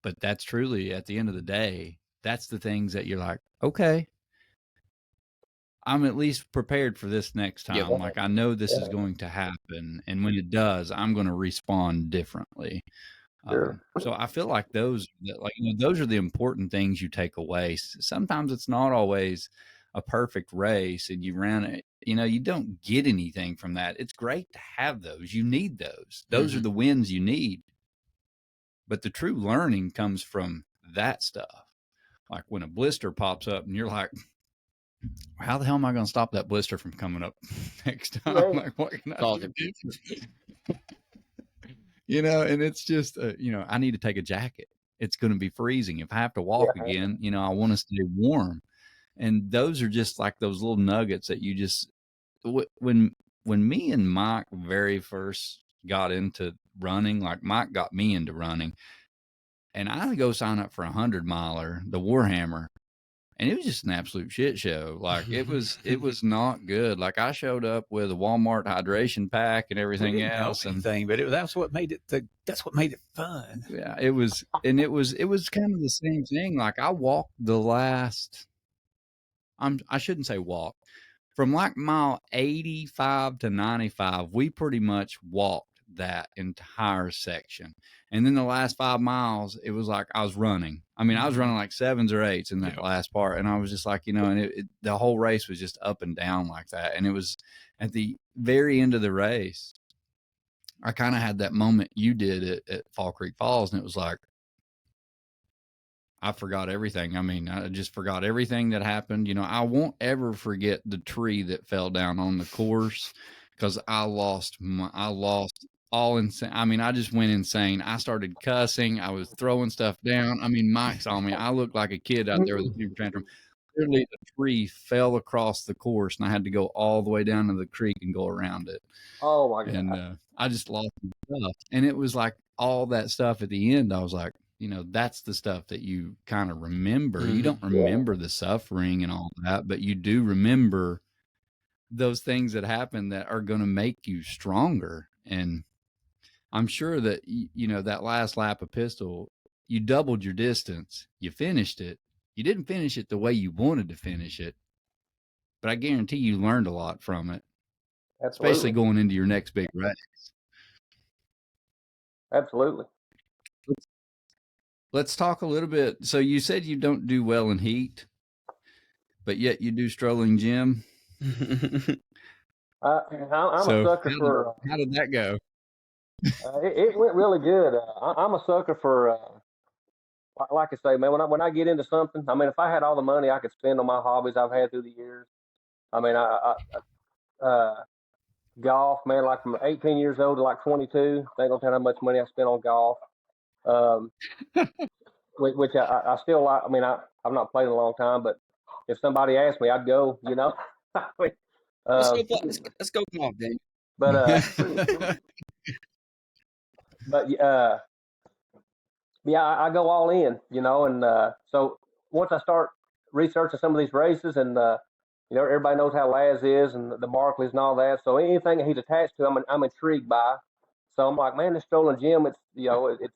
But that's truly at the end of the day, that's the things that you're like, okay, I'm at least prepared for this next
Yep.
time. Like I know this is going to happen. And when it does, I'm going to respond differently.
Sure.
So I feel like those are the important things you take away. Sometimes it's not always a perfect race and you ran it, you don't get anything from that. It's great to have those. You need those. Those are the wins you need. But the true learning comes from that stuff. like when a blister pops up and you're like, how the hell am I going to stop that blister from coming up next time?
Right.
Like, what can I
Call
do?
it.
And it's just, I need to take a jacket. It's going to be freezing. If I have to walk again, I want to stay warm. And those are just like those little nuggets that you just, when me and Mike very first got into running, like Mike got me into running, and I go sign up for 100-miler, the Warhammer, and it was just an absolute shit show. Like it was not good. Like I showed up with a Walmart hydration pack and everything else, and
but that's what made it fun.
Yeah, it was kind of the same thing. Like I walked the last, I shouldn't say walk, from like mile 85 to 95, we pretty much walked that entire section. And then the last 5 miles, it was like I was running. I mean, I was running like 7s or 8s in that last part. And I was just like, and the whole race was just up and down like that. And it was at the very end of the race, I kind of had that moment you did at Fall Creek Falls. And it was like, I forgot everything. I mean, I just forgot everything that happened. I won't ever forget the tree that fell down on the course because I lost all insane. I mean, I just went insane. I started cussing. I was throwing stuff down. I mean, Mike saw me. I looked like a kid out there with a temper tantrum. Literally, the tree fell across the course, and I had to go all the way down to the creek and go around it.
Oh my God!
And I just lost my stuff. And it was like all that stuff at the end. I was like, that's the stuff that you kind of remember. You don't remember the suffering and all that, but you do remember those things that happen that are going to make you stronger. And I'm sure that, that last lap of Pistol, you doubled your distance. You finished it. You didn't finish it the way you wanted to finish it, but I guarantee you learned a lot from it,
Absolutely.
especially going into your next big race.
Absolutely.
Let's talk a little bit. So you said you don't do well in heat, but yet you do strolling gym.
I'm a sucker for.
How did that go?
It went really good. I'm a sucker for, like I say, man. When I get into something, I mean, if I had all the money I could spend on my hobbies I've had through the years, I mean, golf, man. Like from 18 years old to like 22, they don't tell how much money I spent on golf. Which I still like. I mean, I've not played in a long time, but if somebody asked me, I'd go.
Let's go golf, Dan.
But yeah, I go all in, and so once I start researching some of these races, and everybody knows how Laz is and the Barkleys and all that. So anything that he's attached to, I'm intrigued by. So I'm like, man, this strolling gym, it's it's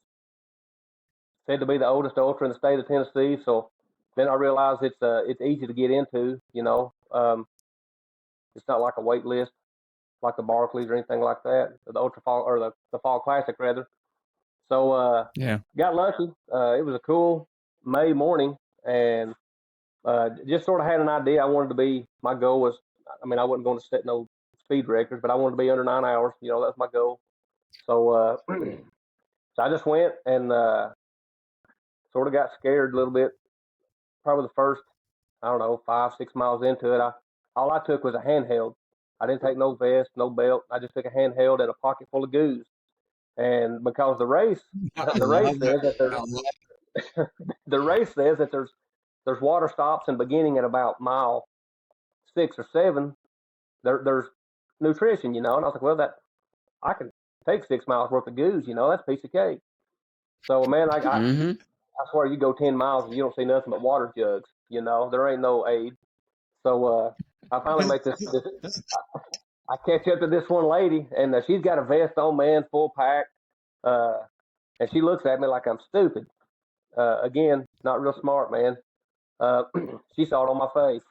said to be the oldest ultra in the state of Tennessee. So then I realized it's easy to get into. It's not like a wait list like the Barkleys or anything like that, the Ultra Fall or the Fall Classic rather. So got lucky. It was a cool May morning, and just sort of had an idea. I wanted to be. My goal was, I mean, I wasn't going to set no speed records, but I wanted to be under 9 hours. That's my goal. So so I just went and sort of got scared a little bit. Probably the first, I don't know, 5-6 miles into it, all I took was a handheld. I didn't take no vest, no belt. I just took a handheld and a pocket full of goose. And because the race says that there's water stops and beginning at about mile 6 or 7, there's nutrition, And I was like, well, I can take 6 miles worth of goose, that's a piece of cake. So man, I swear you go 10 miles and you don't see nothing but water jugs, there ain't no aid. So I finally make this I catch up to this one lady, and she's got a vest on, man, full pack. And she looks at me like I'm stupid. Again, not real smart, man. She saw it on my face.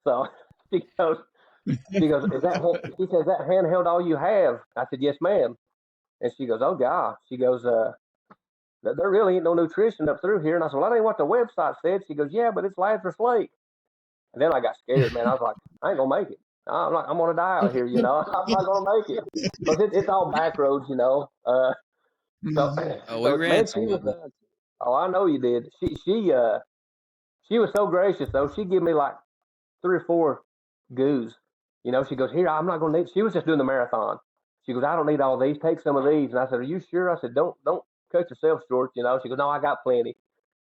So she goes, she says, is that handheld all you have? I said, yes, ma'am. And she goes, oh, God. She goes, there really ain't no nutrition up through here. And I said, well, that ain't what the website said. She goes, yeah, but it's Lazarus Lake. And then I got scared, man. I was like, I ain't going to make it. I'm going to die out here, I'm not going to make it. Because it's all back roads,
we ran.
Man, I know you did. She she was so gracious though. She give me like 3 or 4 goos. She goes, here, I'm not gonna need. She was just doing the marathon. She goes, I don't need all these. Take some of these. And I said, are you sure? I said, don't cut yourself short. She goes, no, I got plenty.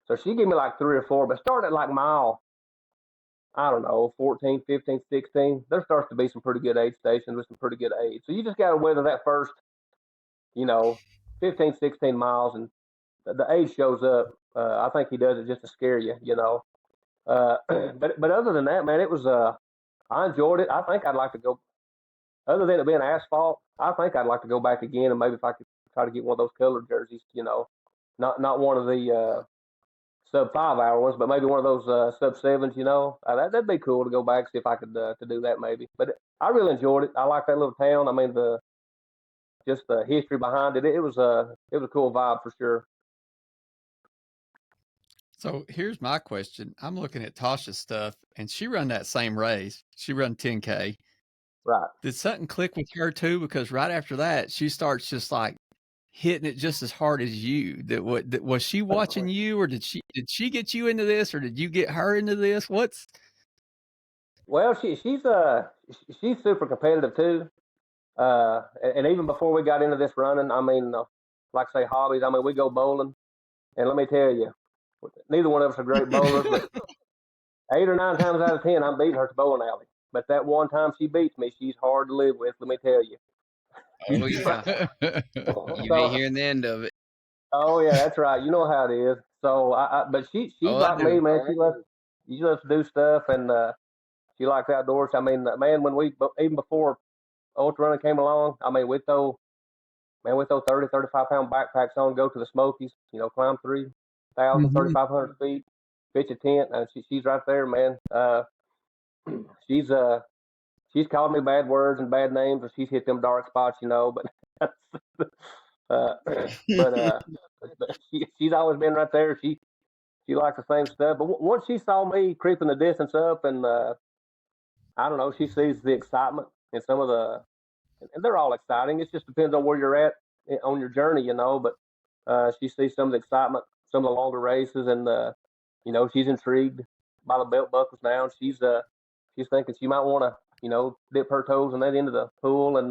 So she gave me like 3 or 4, but starting at like mile, I don't know, 14, 15, 16, there starts to be some pretty good aid stations with some pretty good aid. So you just got to weather that first, you know, 15, 16 miles, and the aid shows up. I think he does it just to scare you. But other than that, man, it was I enjoyed it. I think I'd like to go. Other than it being asphalt, I think I'd like to go back again, and maybe if I could try to get one of those colored jerseys. Not one of the sub 5 hour ones, but maybe one of those sub 7s. That'd be cool to go back, see if I could to do that maybe. But I really enjoyed it. I like that little town. I mean, just the history behind it. It was a cool vibe for sure.
So here's my question. I'm looking at Tasha's stuff, and she run that same race. She run 10K.
Right.
Did something click with her too? Because right after that, she starts just like hitting it just as hard as you. Was she watching you, or did she get you into this, or did you get her into this?
Well, she's super competitive too. And even before we got into this running, I mean, like I say, hobbies. I mean, we go bowling, and let me tell you, neither one of us are great bowlers, but 8 or 9 times out of 10, I'm beating her at the bowling alley. But that one time she beats me, she's hard to live with. Let me tell you.
Oh yeah, you ain't hearing the end of it.
Oh yeah, that's right. You know how it is. So, but she's like me, man. She loves to do stuff, and she likes outdoors. I mean, man, even before ultra running came along, I mean, we throw 30, 35-pound backpacks on, go to the Smokies, climb 3,000, 3,500 feet, pitch a tent, and she's right there, man. She's called me bad words and bad names, or she's hit them dark spots, but but she's always been right there. She likes the same stuff. But once she saw me creeping the distance up, and I don't know, she sees the excitement in some of and they're all exciting. It just depends on where you're at on your journey, But she sees some of the excitement, some of the longer races, and she's intrigued by the belt buckles now. And she's thinking she might want to, dip her toes in that end of the pool, and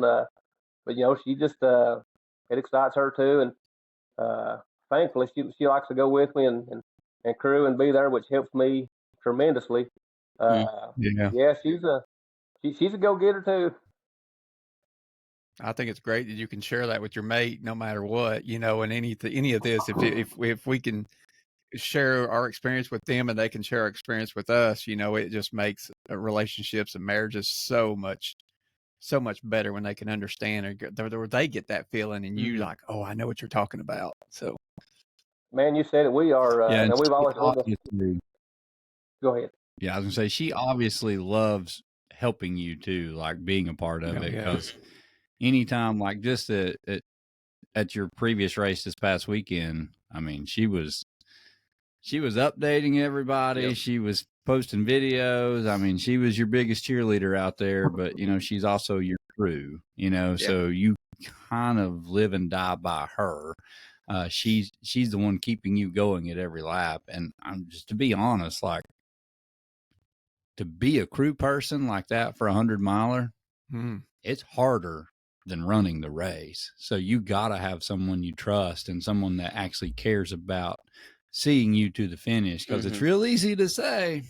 but she just it excites her too, and thankfully she likes to go with me and crew and be there, which helps me tremendously. Yeah, she's a go-getter too.
I think it's great that you can share that with your mate, no matter what, and any of this. If we can share our experience with them and they can share our experience with us, it just makes relationships and marriages so much better when they can understand, or they get that feeling, and you like, oh, I know what you're talking about. So,
man, you said it. We are, and we've always go ahead.
Yeah, I was gonna say she obviously loves helping you too, like being a part of it. Because anytime, like just at your previous race this past weekend, I mean, she was updating everybody. Yep. She was posting videos. I mean, she was your biggest cheerleader out there, but she's also your crew, so you kind of live and die by her. She's the one keeping you going at every lap. And I'm just, to be honest, like, to be a crew person like that for 100-miler, it's harder than running the race. So you got to have someone you trust and someone that actually cares about seeing you to the finish, because it's real easy to say,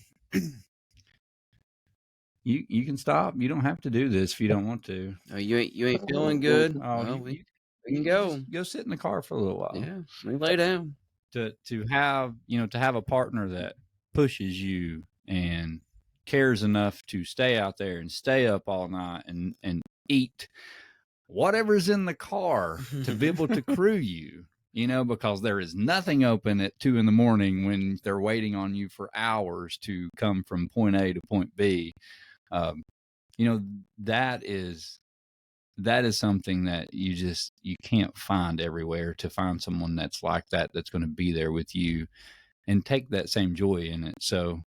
you can stop. You don't have to do this if you don't want to.
Oh, you ain't feeling good? Well, we can go.
Go sit in the car for a little while.
Yeah, we lay down.
To have a partner that pushes you and cares enough to stay out there and stay up all night and eat whatever's in the car to be able to crew you, because there is nothing open at 2 a.m. when they're waiting on you for hours to come from point A to point B. That is something that you can't find everywhere, to find someone that's like that, that's going to be there with you and take that same joy in it. So,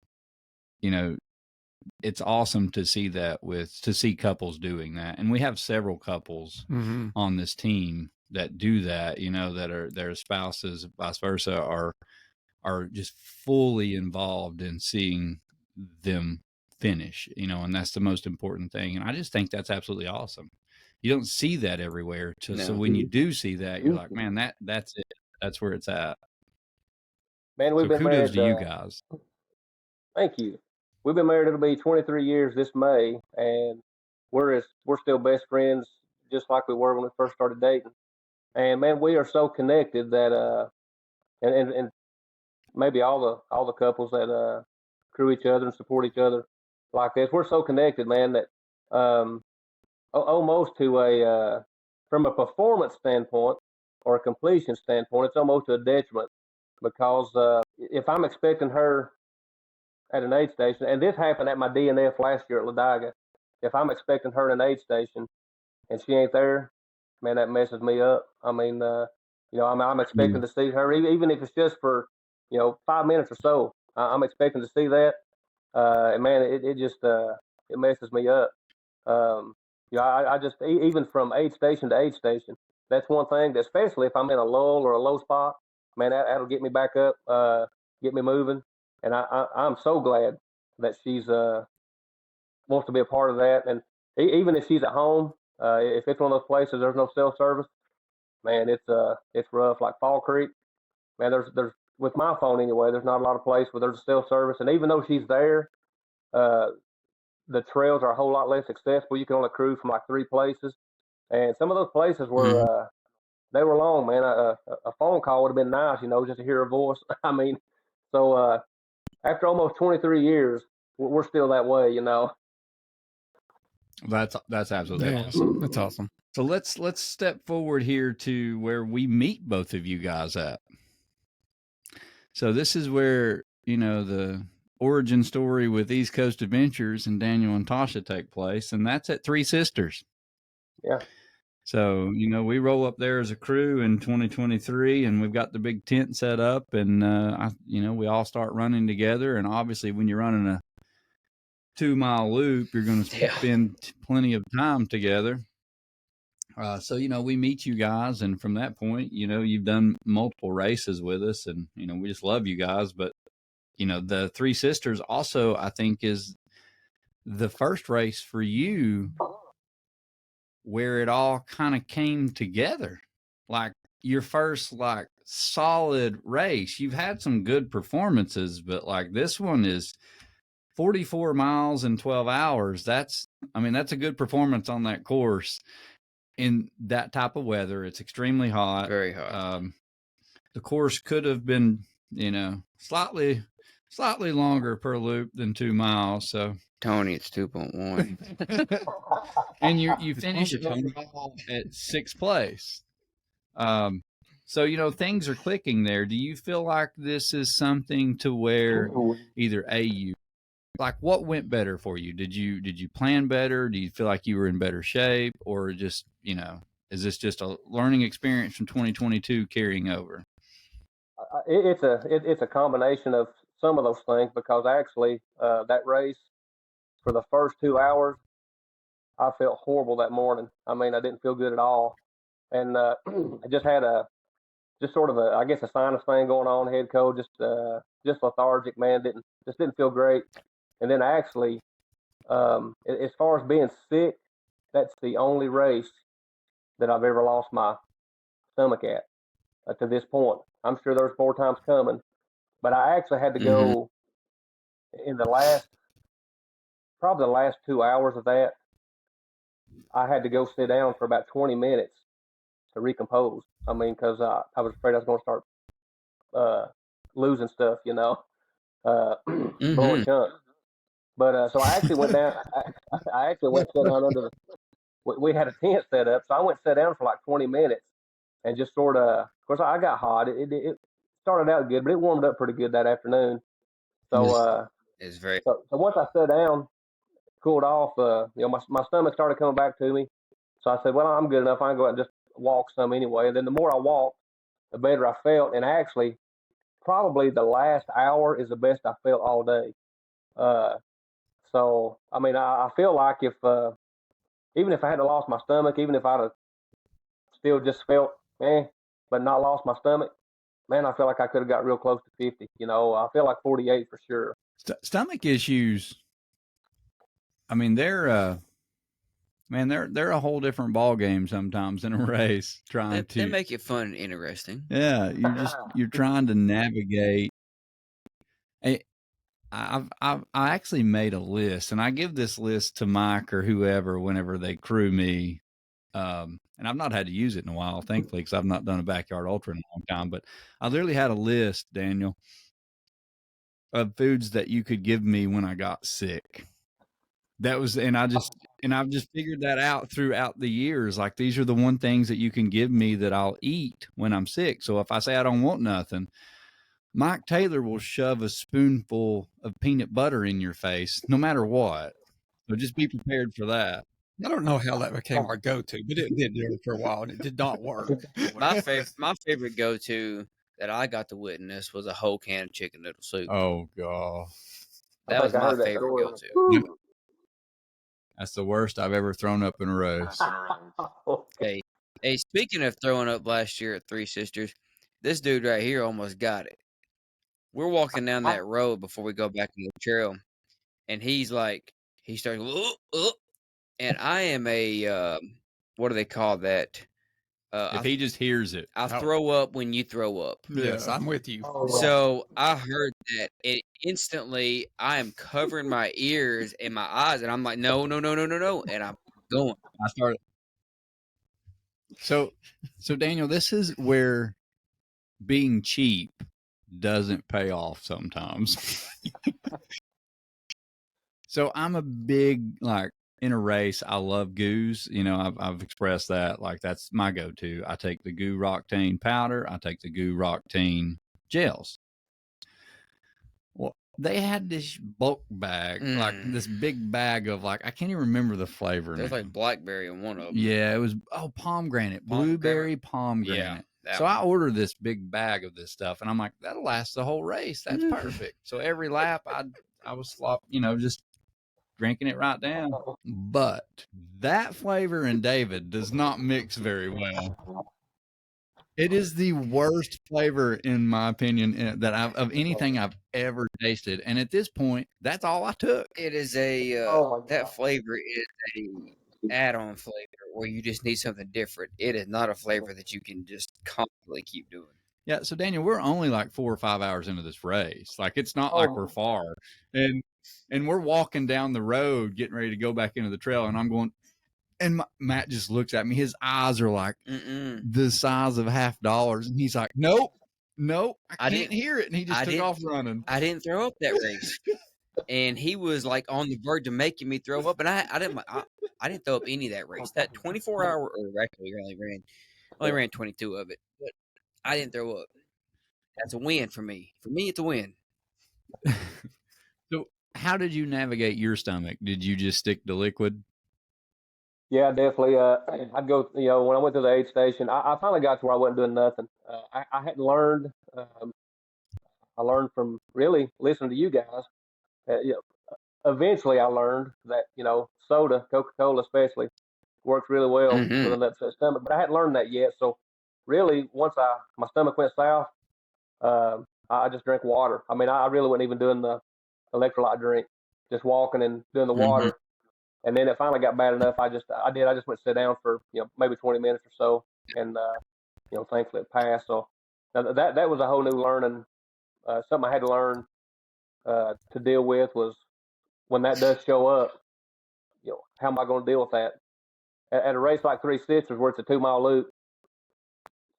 it's awesome to see couples doing that. And we have several couples on this team that do that, that are their spouses, vice versa, are are just fully involved in seeing them finish, and that's the most important thing. And I just think that's absolutely awesome. You don't see that everywhere. So
No.
when you do see that, you're like, man, that's it. That's where it's at.
Man, we've
So
been
kudos
married.
to you guys.
Thank you. We've been married. It'll be 23 years this May, and we're still best friends, just like we were when we first started dating. And man, we are so connected that and maybe all the couples that crew each other and support each other like this, we're so connected, man, that um, almost to a from a performance standpoint or a completion standpoint, it's almost a detriment because if I'm expecting her at an aid station, and this happened at my DNF last year at Ladiga, if I'm expecting her at an aid station and she ain't there, man, that messes me up. I mean, I'm expecting to see her, even if it's just for, 5 minutes or so. I'm expecting to see that, and man, it just it messes me up. Um, I just even from aid station to aid station, that's one thing. That especially if I'm in a lull or a low spot, man, that'll get me back up, get me moving. And I'm so glad that she's wants to be a part of that. And even if she's at home, if it's one of those places there's no cell service, man, it's rough. Like Fall Creek, man, there's with my phone anyway, there's not a lot of places where there's a cell service. And even though she's there, uh, the trails are a whole lot less accessible. You can only cruise from like 3 places, and some of those places were they were long, man. A phone call would have been nice, just to hear her voice. I mean, so after almost 23 years, we're still that way.
That's absolutely awesome.
That's awesome.
So let's step forward here to where we meet both of you guys at. So this is where, the origin story with East Coast Adventures and Daniel and Tasha take place, and that's at Three Sisters.
Yeah.
So, we roll up there as a crew in 2023, and we've got the big tent set up, and we all start running together. And obviously, when you're running a 2-mile loop, you're going to spend plenty of time together. So, we meet you guys, and from that point, you've done multiple races with us, and, we just love you guys. But, the Three Sisters also, I think, is the first race for you where it all kind of came together. Like your first, like, solid race. You've had some good performances, but like this one is 44 miles in 12 hours. That's a good performance on that course. In that type of weather, it's extremely hot.
Very hot.
The course could have been, slightly longer per loop than 2 miles. So
Tony, it's 2.1.
and you finished at 6th place. So things are clicking there. Do you feel like this is something to where either you like what went better for you? Did you plan better? Do you feel like you were in better shape, or just, is this just a learning experience from 2022 carrying over?
It's a combination of some of those things because actually that race for the first 2 hours, I felt horrible that morning. I mean, I didn't feel good at all, and I just had just sort of I guess a sinus thing going on, head cold, just lethargic, man. Didn't feel great. And then actually, as far as being sick, that's the only race that I've ever lost my stomach at to this point. I'm sure there's more times coming, but I actually had to go in probably the last 2 hours of that. I had to go sit down for about 20 minutes to recompose. I mean, because I was afraid I was going to start losing stuff, blowing chunks. But so I actually went down. I actually went sit down under the. We had a tent set up, so I went sit down for like 20 minutes and just sort of course, I got hot. It started out good, but it warmed up pretty good that afternoon. So
It's very.
so once I sat down, cooled off, my stomach started coming back to me. So I said, well, I'm good enough. I can go out and just walk some anyway. And then the more I walked, the better I felt. And actually, probably the last hour is the best I felt all day. So I mean, I feel like if even if I hadn't lost my stomach, even if I'd have still just felt but not lost my stomach, man, I feel like I could have got real close to 50. I feel like 48 for sure.
Stomach issues. I mean, they're a whole different ball game sometimes in a race.
They make it fun and interesting.
Yeah, you're trying to navigate. I actually made a list, and I give this list to Mike or whoever whenever they crew me. And I've not had to use it in a while, thankfully, because I've not done a backyard ultra in a long time. But I literally had a list, Daniel, of foods that you could give me when I got sick. That was, and I've just figured that out throughout the years. Like, these are the one things that you can give me that I'll eat when I'm sick. So if I say I don't want nothing, Mike Taylor will shove a spoonful of peanut butter in your face, no matter what. So just be prepared for that.
I don't know how that became our go-to, but it did do it for a while, and it did not work.
My favorite go-to that I got to witness was a whole can of chicken noodle soup.
Oh God,
that was my favorite go-to.
That's the worst I've ever thrown up in a race.
Hey, speaking of throwing up last year at Three Sisters, this dude right here almost got it. We're walking down that road before we go back on the trail, and he starts, and I am a, what do they call that?
If he just hears it,
I throw up when you throw up.
Yes, I'm with you.
So I heard that, and instantly I am covering my ears and my eyes, and I'm like, no, and I'm going.
I started. So Daniel, this is where being cheap doesn't pay off sometimes. So I'm a big, like, in a race, I love goos. I've expressed that. Like, that's my go-to. I take the goo Roctane powder. I take the goo Roctane gels. Well, they had this bulk bag, like this big bag of, like, I can't even remember the flavor.
There's like blackberry in one of them.
Yeah, it was pomegranate, blueberry pomegranate. Yeah, so I ordered this big bag of this stuff, and I'm like, that'll last the whole race. That's perfect. So every lap, I was just drinking it right down. But that flavor in David does not mix very well. It is the worst flavor, in my opinion, of anything I've ever tasted. And at this point, that's all I took.
It is that flavor is a add-on flavor where you just need something different. It is not a flavor that you can just constantly keep doing.
Yeah. So Daniel, we're only like 4 or 5 hours into this race. Like, it's not like we're far. And we're walking down the road, getting ready to go back into the trail. And I'm going, and Matt just looks at me. His eyes are like the size of $50. And he's like, nope, I can't hear it. And he just took off running.
I didn't throw up that race. And he was like on the verge of making me throw up. And I didn't throw up any of that race. That 24-hour, or actually only ran 22 of it. But I didn't throw up. That's a win for me. For me, it's a win.
So how did you navigate your stomach? Did you just stick to liquid?
Yeah, definitely. I'd go, when I went to the aid station, I finally got to where I wasn't doing nothing. I hadn't learned. I learned from really listening to you guys. Eventually, I learned that, soda, Coca-Cola especially, works really well with an upset stomach. But I hadn't learned that yet. So really, once my stomach went south, I just drank water. I mean, I really wasn't even doing the electrolyte drink, just walking and doing the water. And then it finally got bad enough. I just went sit down for, maybe 20 minutes or so. And, thankfully it passed. So that was a whole new learning. Something I had to learn to deal with was when that does show up, how am I going to deal with that? At a race like Three Sisters, where it's a 2-mile loop,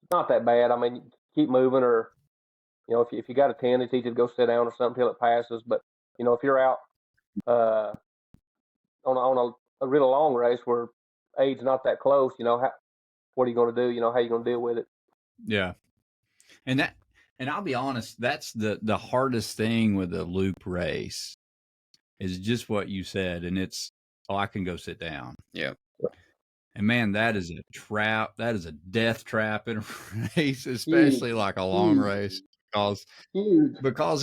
it's not that bad. I mean, keep moving, or, if you got a 10, it's easy to go sit down or something until it passes. But, if you're out on a really long race where aid's not that close, what are you going to do? How are you going to deal with it?
Yeah. And I'll be honest, that's the hardest thing with a loop race is just what you said. And it's, I can go sit down.
Yeah.
And man, that is a trap. That is a death trap in a race, especially like a long race, because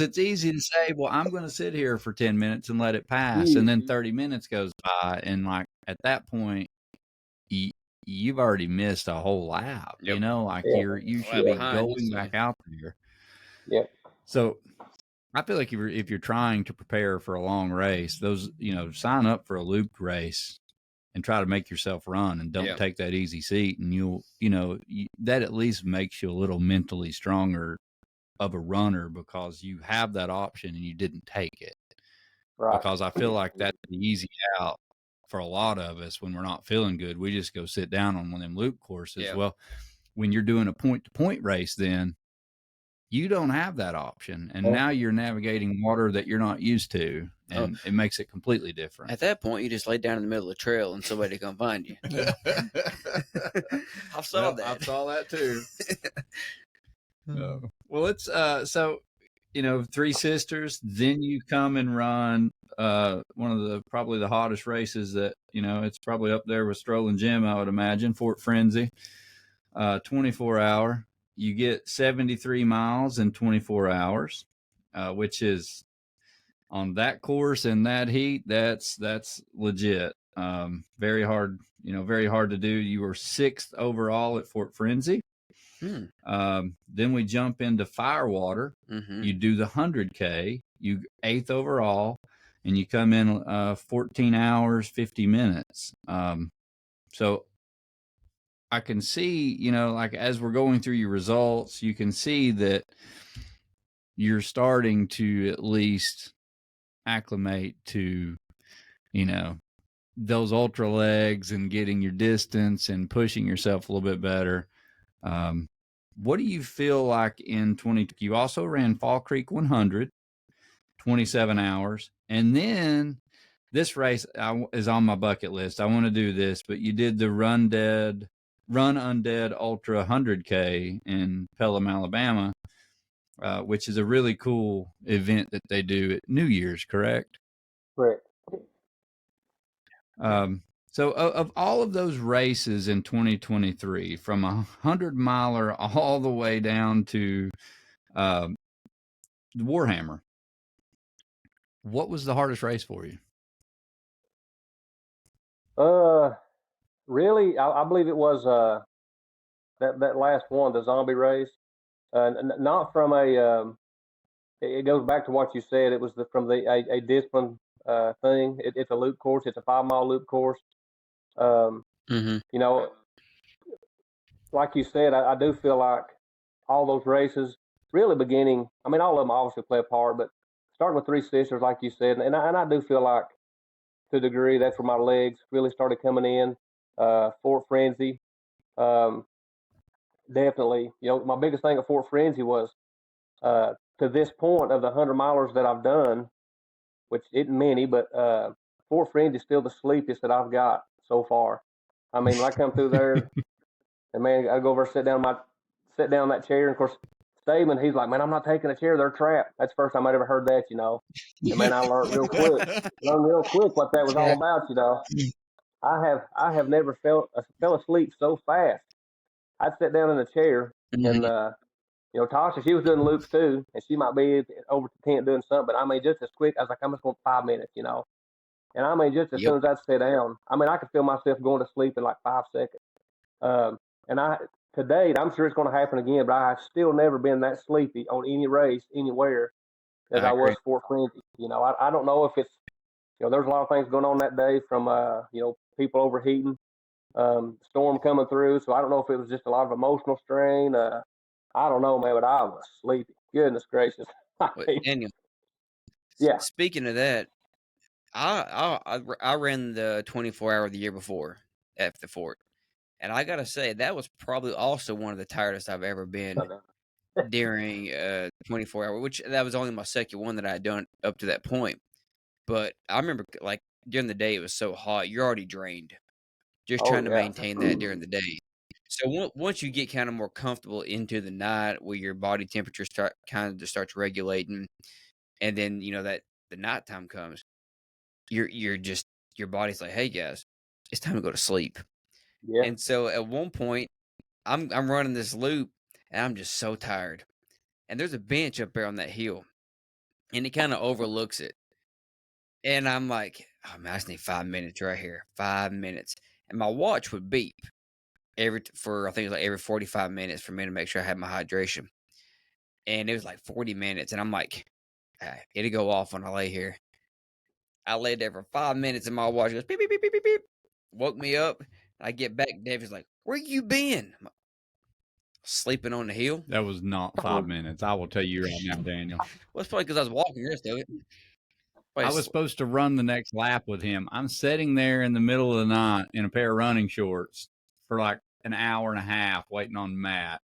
it's easy to say, well, I'm going to sit here for 10 minutes and let it pass. And then 30 minutes goes by. And like at that point, you've already missed a whole lap.
Yep.
Like
Yeah.
you
Lap
should be
behind,
going
so.
back out there.
Yep.
So I feel like if you're trying to prepare for a long race, those sign up for a looped race and try to make yourself run, and don't take that easy seat, and that at least makes you a little mentally stronger of a runner, because you have that option and you didn't take it.
Right.
Because I feel like that's the easy out for a lot of us when we're not feeling good. We just go sit down on one of them loop courses.
Yeah.
Well, when you're doing a point-to-point race, then you don't have that option. And now you're navigating water that you're not used to, and it makes it completely different.
At that point, you just lay down in the middle of the trail and somebody come find you. I saw that.
I saw that too. Well, it's so Three Sisters, then you come and run one of probably the hottest races that it's probably up there with Strolling Jim, I would imagine, Fort Frenzy, 24-hour. You get 73 miles in 24 hours, which is, on that course and that heat, that's legit. Very hard, very hard to do. You were 6th overall at Fort Frenzy. Then we jump into Firewater. You do the 100K, you 8th overall, and you come in 14 hours, 50 minutes. So I can see, like as we're going through your results, you can see that you're starting to at least acclimate to, those ultra legs and getting your distance and pushing yourself a little bit better. What do you feel like in you also ran Fall Creek 100, 27 hours. And then this race is on my bucket list. I want to do this, but you did the Run Undead Ultra 100K in Pelham, Alabama, which is a really cool event that they do at New Year's, correct?
Correct.
So of all of those races in 2023, from a 100-miler all the way down to Warhammer, what was the hardest race for you?
Really, I believe it was that last one, the zombie race. Not from a. It goes back to what you said. It was from a discipline thing. It's a loop course. It's a 5-mile loop course. You know, like you said, I do feel like all those races, really beginning. I mean, all of them obviously play a part, but starting with Three Sisters, like you said, and I do feel like, to a degree, that's where my legs really started coming in. Fort Frenzy, definitely. My biggest thing at Fort Frenzy was, to this point of the 100-milers that I've done, which isn't many, but Fort Frenzy is still the sleepiest that I've got so far. I mean, when I come through there, and man, I go over, sit down in that chair, and of course, Stamen, he's like, man, I'm not taking a chair, they're trapped. That's the first time I'd ever heard that, And man, I learned real quick what that was all about, I have never fell asleep so fast. I'd sit down in a chair, and Tasha, she was doing loops too, and she might be over the tent doing something, but I mean, just as quick, I was like, I'm just going 5 minutes, And I mean, just as soon as I sit down, I mean, I could feel myself going to sleep in like 5 seconds. And to date, I'm sure it's going to happen again, but I've still never been that sleepy on any race anywhere as I was Fort Frenzy. I don't know if it's, there's a lot of things going on that day, from, people overheating, storm coming through. So I don't know if it was just a lot of emotional strain. I don't know, man, but I was sleepy. Goodness gracious.
Daniel.
Yeah.
Speaking of that, I ran the 24-hour the year before at the fort, and I gotta say that was probably also one of the tiredest I've ever been during 24-hour, which that was only my second one that I had done up to that point. But I remember, like, during the day it was so hot, you're already drained, just trying to maintain that during the day. So once you get kind of more comfortable into the night, where your body temperature starts regulating, and then that the nighttime comes, your body's like, hey guys, it's time to go to sleep.
Yeah.
And so at one point, I'm running this loop, and I'm just so tired. And there's a bench up there on that hill, and it kind of overlooks it. And I'm like, oh man, I just need 5 minutes right here, 5 minutes, and my watch would beep. for I think it was like every 45 minutes for me to make sure I had my hydration. And it was like 40 minutes, and I'm like, it'll go off when I lay here. I laid there for 5 minutes, and my watch goes beep beep beep beep beep beep. Woke me up. I get back. David's like, "Where you been?" I'm like, sleeping on the hill.
That was not 5 minutes. I will tell you right now, Daniel.
Well, it's probably because I was walking the rest of it.
I was supposed to run the next lap with him. I'm sitting there in the middle of the night in a pair of running shorts for like an hour and a half waiting on Matt.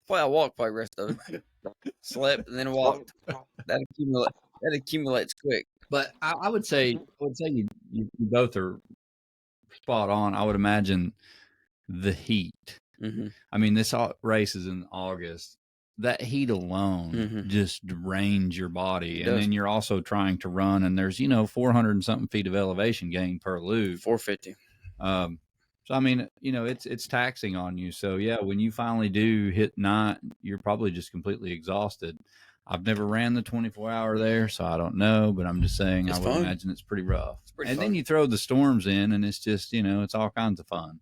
Probably I walked probably the rest of it. Slept and then walked. That accumulates quick.
But I would say you both are spot on. I would imagine the heat.
Mm-hmm.
I mean, this race is in August. That heat alone just drains your body. And then you're also trying to run, and there's, 400 and something feet of elevation gain per loop.
450.
So, I mean, it's taxing on you. So, yeah, when you finally do hit night, you're probably just completely exhausted. I've never ran the 24-hour there, so I don't know. But I'm just saying I would imagine it's pretty rough. Then you throw the storms in, and it's just, it's all kinds of fun.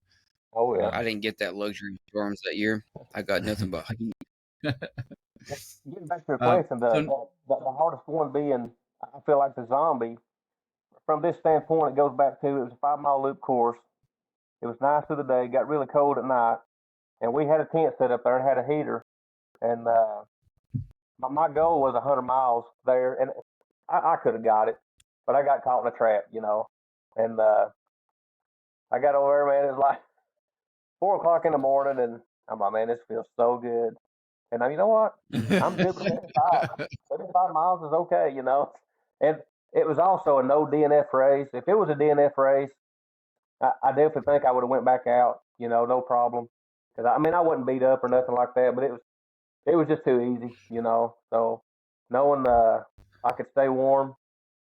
Oh, yeah.
I didn't get that luxury storms that year. I got nothing but heat.
Getting back to your question, the hardest one being, I feel like the zombie. From this standpoint, it goes back to, it was a 5-mile loop course. It was nice through the day, got really cold at night, and we had a tent set up there and had a heater. And my goal was 100 miles there, and I could have got it, but I got caught in a trap, And I got over there, man, it was like 4 o'clock in the morning, and I'm like, man, this feels so good. And you know what? I'm good with 75. 75 miles is okay, And it was also a no DNF race. If it was a DNF race, I definitely think I would have went back out, no problem. Because I wasn't beat up or nothing like that, but it was just too easy, So knowing I could stay warm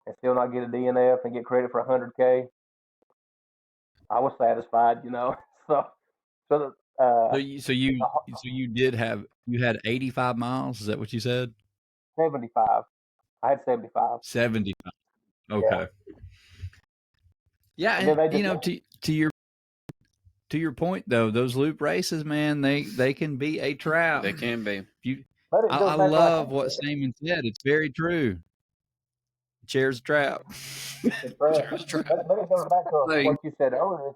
and still not get a DNF and get credit for 100K, I was satisfied,
So you had 85 miles. Is that what you said?
75. I had 75.
75. Okay. Yeah, and to your point though, those loop races, man, they can be a trap.
They can be.
I love what Simon said. It's very true. Chair's a trap.
Chair's a trap. But it goes back to what you said earlier.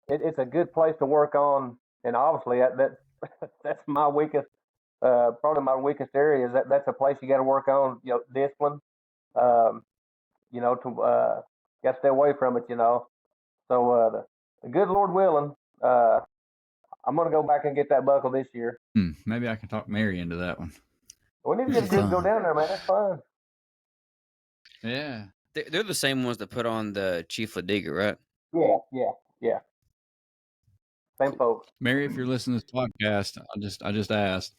It's a good place to work on, and obviously that's my weakest, probably my weakest area. Is that's a place you got to work on, discipline. Got to stay away from it, So the good Lord willing, I'm gonna go back and get that buckle this year.
Maybe I can talk Mary into that one.
We need to go down there, man. That's fun.
Yeah,
they're the same ones that put on the Chief Ladiga, right?
Yeah. Same folks.
Mary, if you're listening to this podcast, I just asked.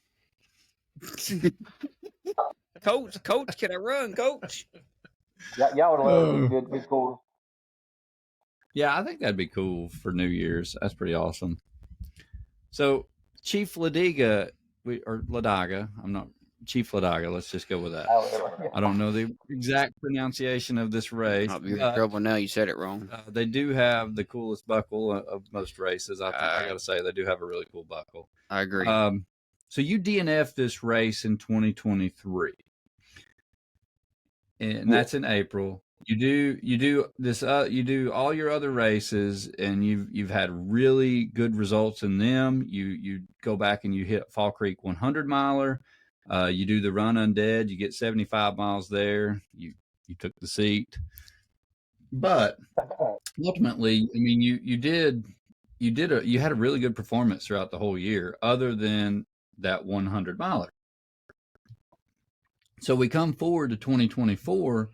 Coach, can I run, Coach?
Y'all would love good course.
Yeah, I think that'd be cool for New Year's. That's pretty awesome. So, Chief Ladiga, or Ladaga, I'm not Chief Ladaga. Let's just go with that. I don't know the exact pronunciation of this race.
I'll be in trouble now. You said it wrong.
They do have the coolest buckle of most races. I got to say, they do have a really cool buckle.
I agree.
So you DNF this race in 2023, and that's in April. You do this. You do all your other races, and you've had really good results in them. You go back and you hit Fall Creek 100 miler. You do the Run Undead. You get 75 miles there. You took the seat, but ultimately, I mean, you had a really good performance throughout the whole year, other than that 100 miler. So we come forward to 2024.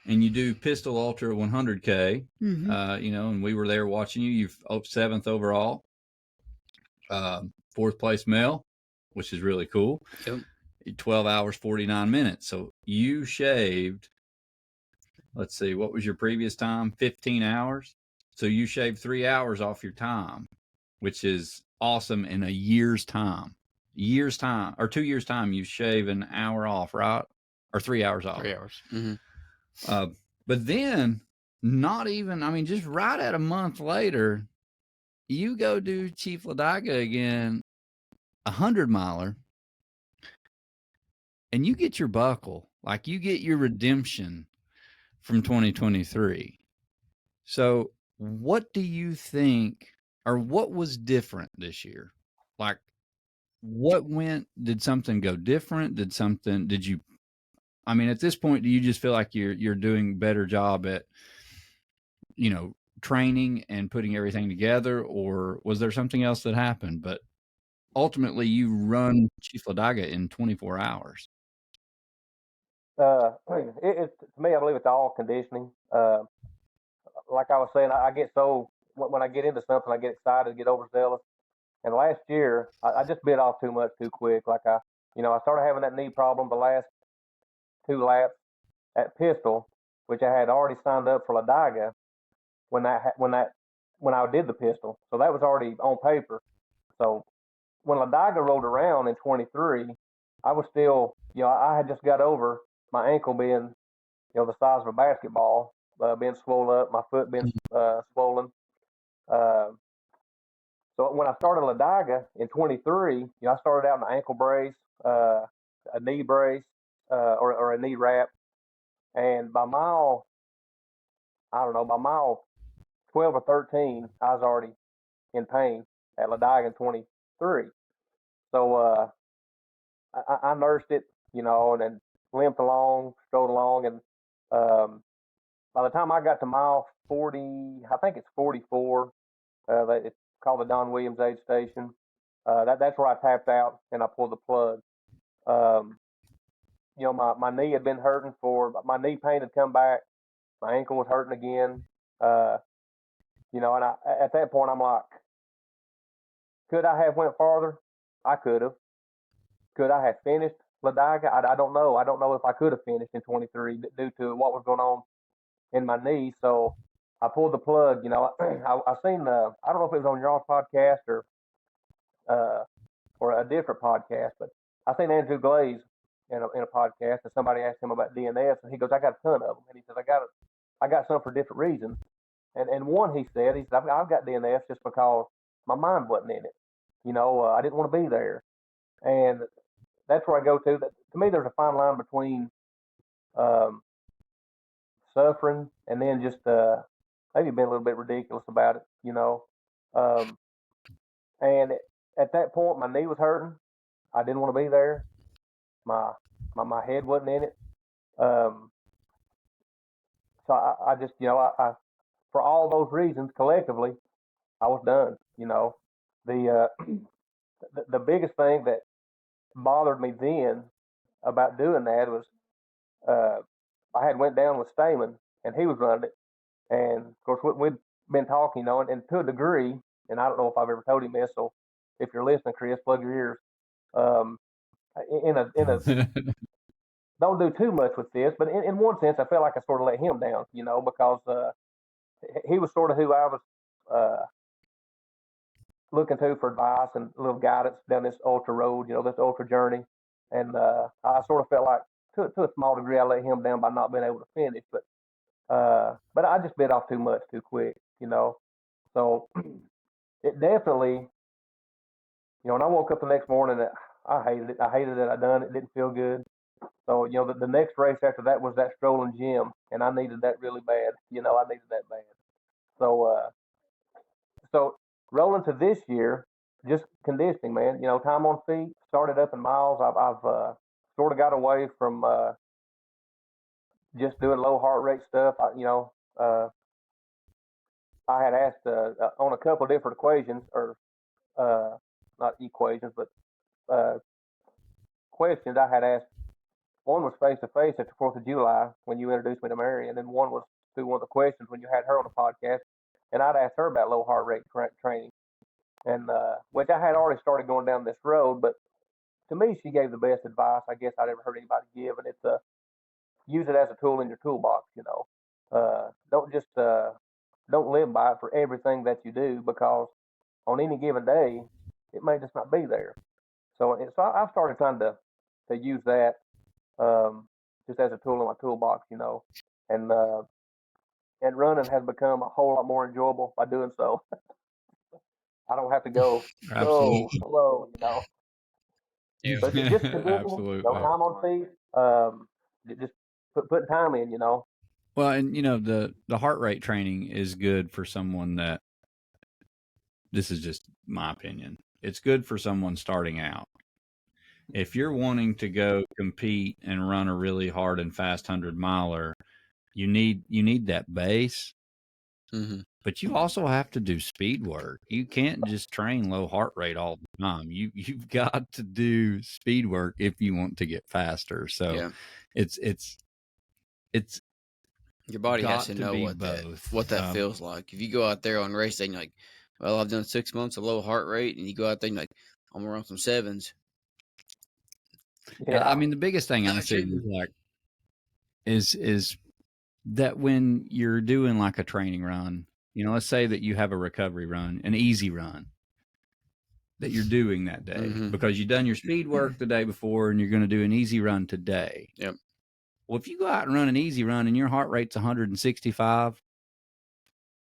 And you do Pistol Ultra 100K, and we were there watching you. You've 7th overall, 4th place male, which is really cool.
Yep.
12 hours, 49 minutes. So you shaved, let's see, what was your previous time? 15 hours. So you shaved 3 hours off your time, which is awesome in a year's time. 2 years' time, you shave an hour off, right? Or 3 hours off.
3 hours.
Mm-hmm.
But then just right at a month later, you go do Chief Ladiga again, 100-miler, and you get your buckle, like you get your redemption from 2023. So, what do you think, or what was different this year? Like, did something go different? Did you, I mean, at this point, do you just feel like you're doing better job at, training and putting everything together, or was there something else that happened? But ultimately, you run Chief Ladiga in 24 hours.
To me, I believe it's all conditioning. Like I was saying, I get so when I get into something, I get excited, get overzealous. And last year, I just bit off too much too quick. I started having that knee problem the last 2 laps at Pistol, which I had already signed up for Ladiga when I did the Pistol. So that was already on paper. So when Ladiga rolled around in 23, I was still, I had just got over my ankle being, the size of a basketball, being swollen up, my foot being swollen. So when I started Ladiga in 23, I started out in an ankle brace, a knee brace, or a knee wrap. And by mile 12 or 13, I was already in pain at Ladiga in 23. So I nursed it, and then limped along, strode along. And by the time I got to mile 40, I think it's 44, it's called the Don Williams aid station. That's where I tapped out and I pulled the plug. Um, my knee had been hurting my knee pain had come back. My ankle was hurting again. And at that point, I'm like, could I have went farther? I could have. Could I have finished Ladiga? I don't know. I don't know if I could have finished in 23 due to what was going on in my knee. So I pulled the plug. I seen I don't know if it was on your podcast uh, or a different podcast, but I seen Andrew Glaze in a podcast, and somebody asked him about DNS, and he goes, "I got a ton of them," and he says, I got some for different reasons." And one, he said, I've got DNS just because my mind wasn't in it. I didn't want to be there, and that's where I go to. That to me, there's a fine line between um, suffering and then just maybe being a little bit ridiculous about it. Um, and at that point, my knee was hurting. I didn't want to be there. My head wasn't in it. Um, so I just, I for all those reasons collectively, I was done. The the biggest thing that bothered me then about doing that was uh, I had went down with Stamen and he was running it, and of course we'd been talking, and to a degree, and I don't know if I've ever told him this, so if you're listening, Chris, plug your ears. Um, in a don't do too much with this, but in one sense, I felt like I sort of let him down, because he was sort of who I was looking to for advice and a little guidance down this ultra road, this ultra journey. And I sort of felt like, to a small degree, I let him down by not being able to finish. But I just bit off too much too quick. So it definitely, when I woke up the next morning, I hated it. I hated that I done it. It didn't feel good. So, the next race after that was that strolling gym, and I needed that really bad. I needed that bad. So rolling to this year, just conditioning, man. Time on feet, started up in miles. I've sort of got away from just doing low heart rate stuff. I had asked on a couple of different equations, or not equations, but uh, questions. I had asked. One was face to face at the 4th of July when you introduced me to Mary, and then one was through one of the questions when you had her on the podcast, and I'd asked her about low heart rate training, and which I had already started going down this road, but to me, she gave the best advice I guess I'd ever heard anybody give, and it's use it as a tool in your toolbox. Don't just don't live by it for everything that you do, because on any given day, it may just not be there. So I've started trying to use that just as a tool in my toolbox. And and running has become a whole lot more enjoyable by doing so. I don't have to go
Absolutely.
slow, you know. But just conditioning, you know,
Absolutely.
time on feet, just put time in, you know.
Well, and the heart rate training is good for someone that, this is just my opinion. It's good for someone starting out. If you're wanting to go compete and run a really hard and fast 100-miler, you need that base,
Mm-hmm.
but you also have to do speed work. You can't just train low heart rate all the time. You've got to do speed work if you want to get faster. So
Yeah.
it's
Your body has
got
to
to
know
be
what
both.
that feels like. If you go out there on race day and you're like, well, I've done 6 months of low heart rate, and you go out there and you're like, I'm gonna run some sevens.
I
Yeah.
mean, the biggest thing I see is like is that when you're doing like a training run, let's say that you have a recovery run, an easy run that you're doing that day
Mm-hmm.
because you've done your speed work the day before and you're going to do an easy run today.
Yep.
Well, if you go out and run an easy run and your heart rate's 165,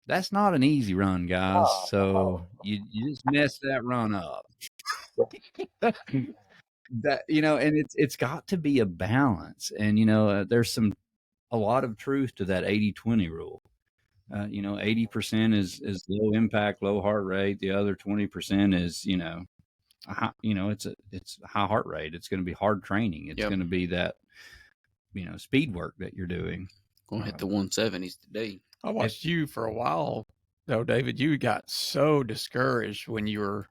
that's not an easy run, guys. So you just mess that run up. That and it's got to be a balance. And there's a lot of truth to that 80-20 rule. 80% is low impact, low heart rate. The other 20% is, it's a high heart rate. It's going to be hard training. It's going to be that, speed work that you're doing.
Gonna hit the 170s today.
I watched you for a while, though, David. You got so discouraged when you were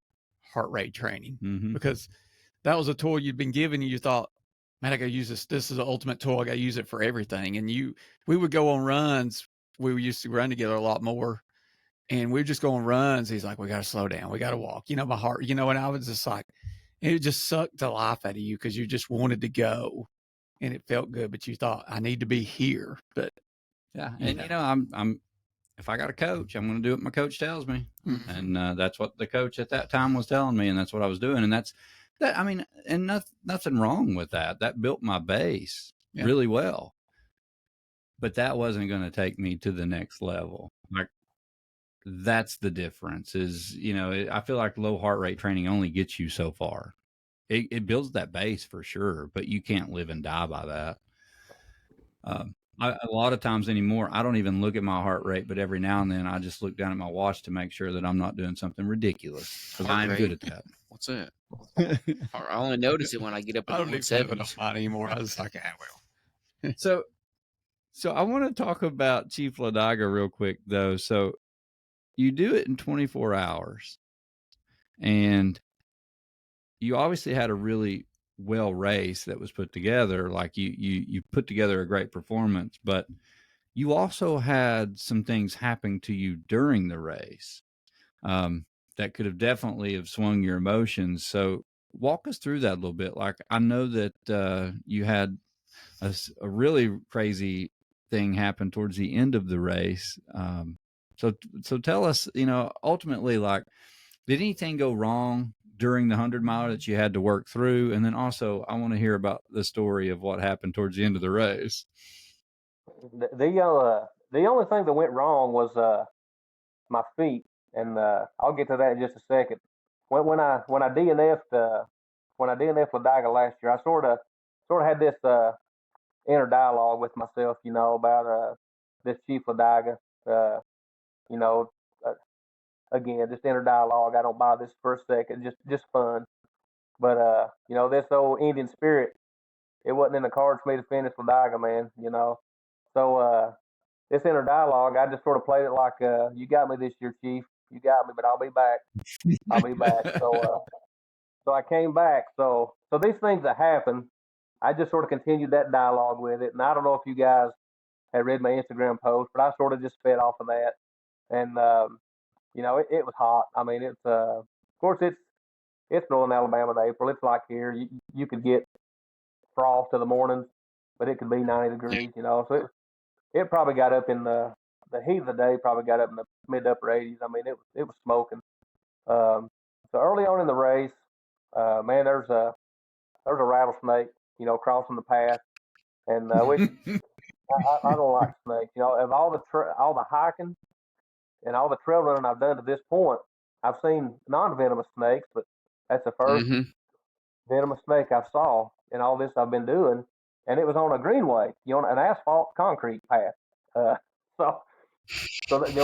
heart rate training because that was a tool you'd been given, and you thought, man, I got to use this. This is the ultimate tool. I got to use it for everything. And we would go on runs. We used to run together a lot more, and we'd just go on runs. He's like, we got to slow down. We got to walk. My heart, and I was just like, it just sucked the life out of you because you just wanted to go, and it felt good, but you thought, I need to be here. But
yeah, and I'm if I got a coach, I'm going to do what my coach tells me, and that's what the coach at that time was telling me, and that's what I was doing, and that's that. I mean, and nothing wrong with that. That built my base really well, but that wasn't going to take me to the next level. Like, that's the difference. Is I feel like low heart rate training only gets you so far. It builds that base for sure, but you can't live and die by that. A lot of times anymore, I don't even look at my heart rate, but every now and then I just look down at my watch to make sure that I'm not doing something ridiculous because I'm good at that.
What's that? I only notice it when I get up in the 170s.
Anymore. I was like, well.
So I want to talk about Chief Ladaga real quick, though. So you do it in 24 hours, and you obviously had a really well race that was put together. Like you put together a great performance, but you also had some things happen to you during the race that could have definitely have swung your emotions. So walk us through that a little bit. Like, I know that you had a really crazy thing happen towards the end of the race. So tell us, ultimately, like, did anything go wrong during the 100-mile that you had to work through? And then also, I want to hear about the story of what happened towards the end of the race.
The only thing that went wrong was my feet, and I'll get to that in just a second. When I DNF'd Ladaga last year, I sort of had this inner dialogue with myself, about this Chief Ladaga. You know, uh, Again, just inner dialogue. I don't buy this for a second. Just fun. But this old Indian spirit, it wasn't in the cards for me to finish Ladaga, man. So this inner dialogue, I just sort of played it like, you got me this year, Chief. You got me, but I'll be back. I'll be back. So I came back. So these things that happen, I just sort of continued that dialogue with it. And I don't know if you guys had read my Instagram post, but I sort of just fed off of that. And it was hot. I mean, it's of course it's Northern Alabama in April. It's like here, you could get frost in the mornings, but it could be 90 degrees. So it probably got up in the heat of the day. Probably got up in the mid to upper 80s. I mean, it was smoking. So early on in the race, man, there's a rattlesnake, crossing the path, and which I don't like snakes. Of all the hiking and all the trail running I've done to this point, I've seen non-venomous snakes, but that's the first
Mm-hmm.
venomous snake I saw in all this I've been doing, and it was on a greenway, an asphalt concrete path. Uh, so, that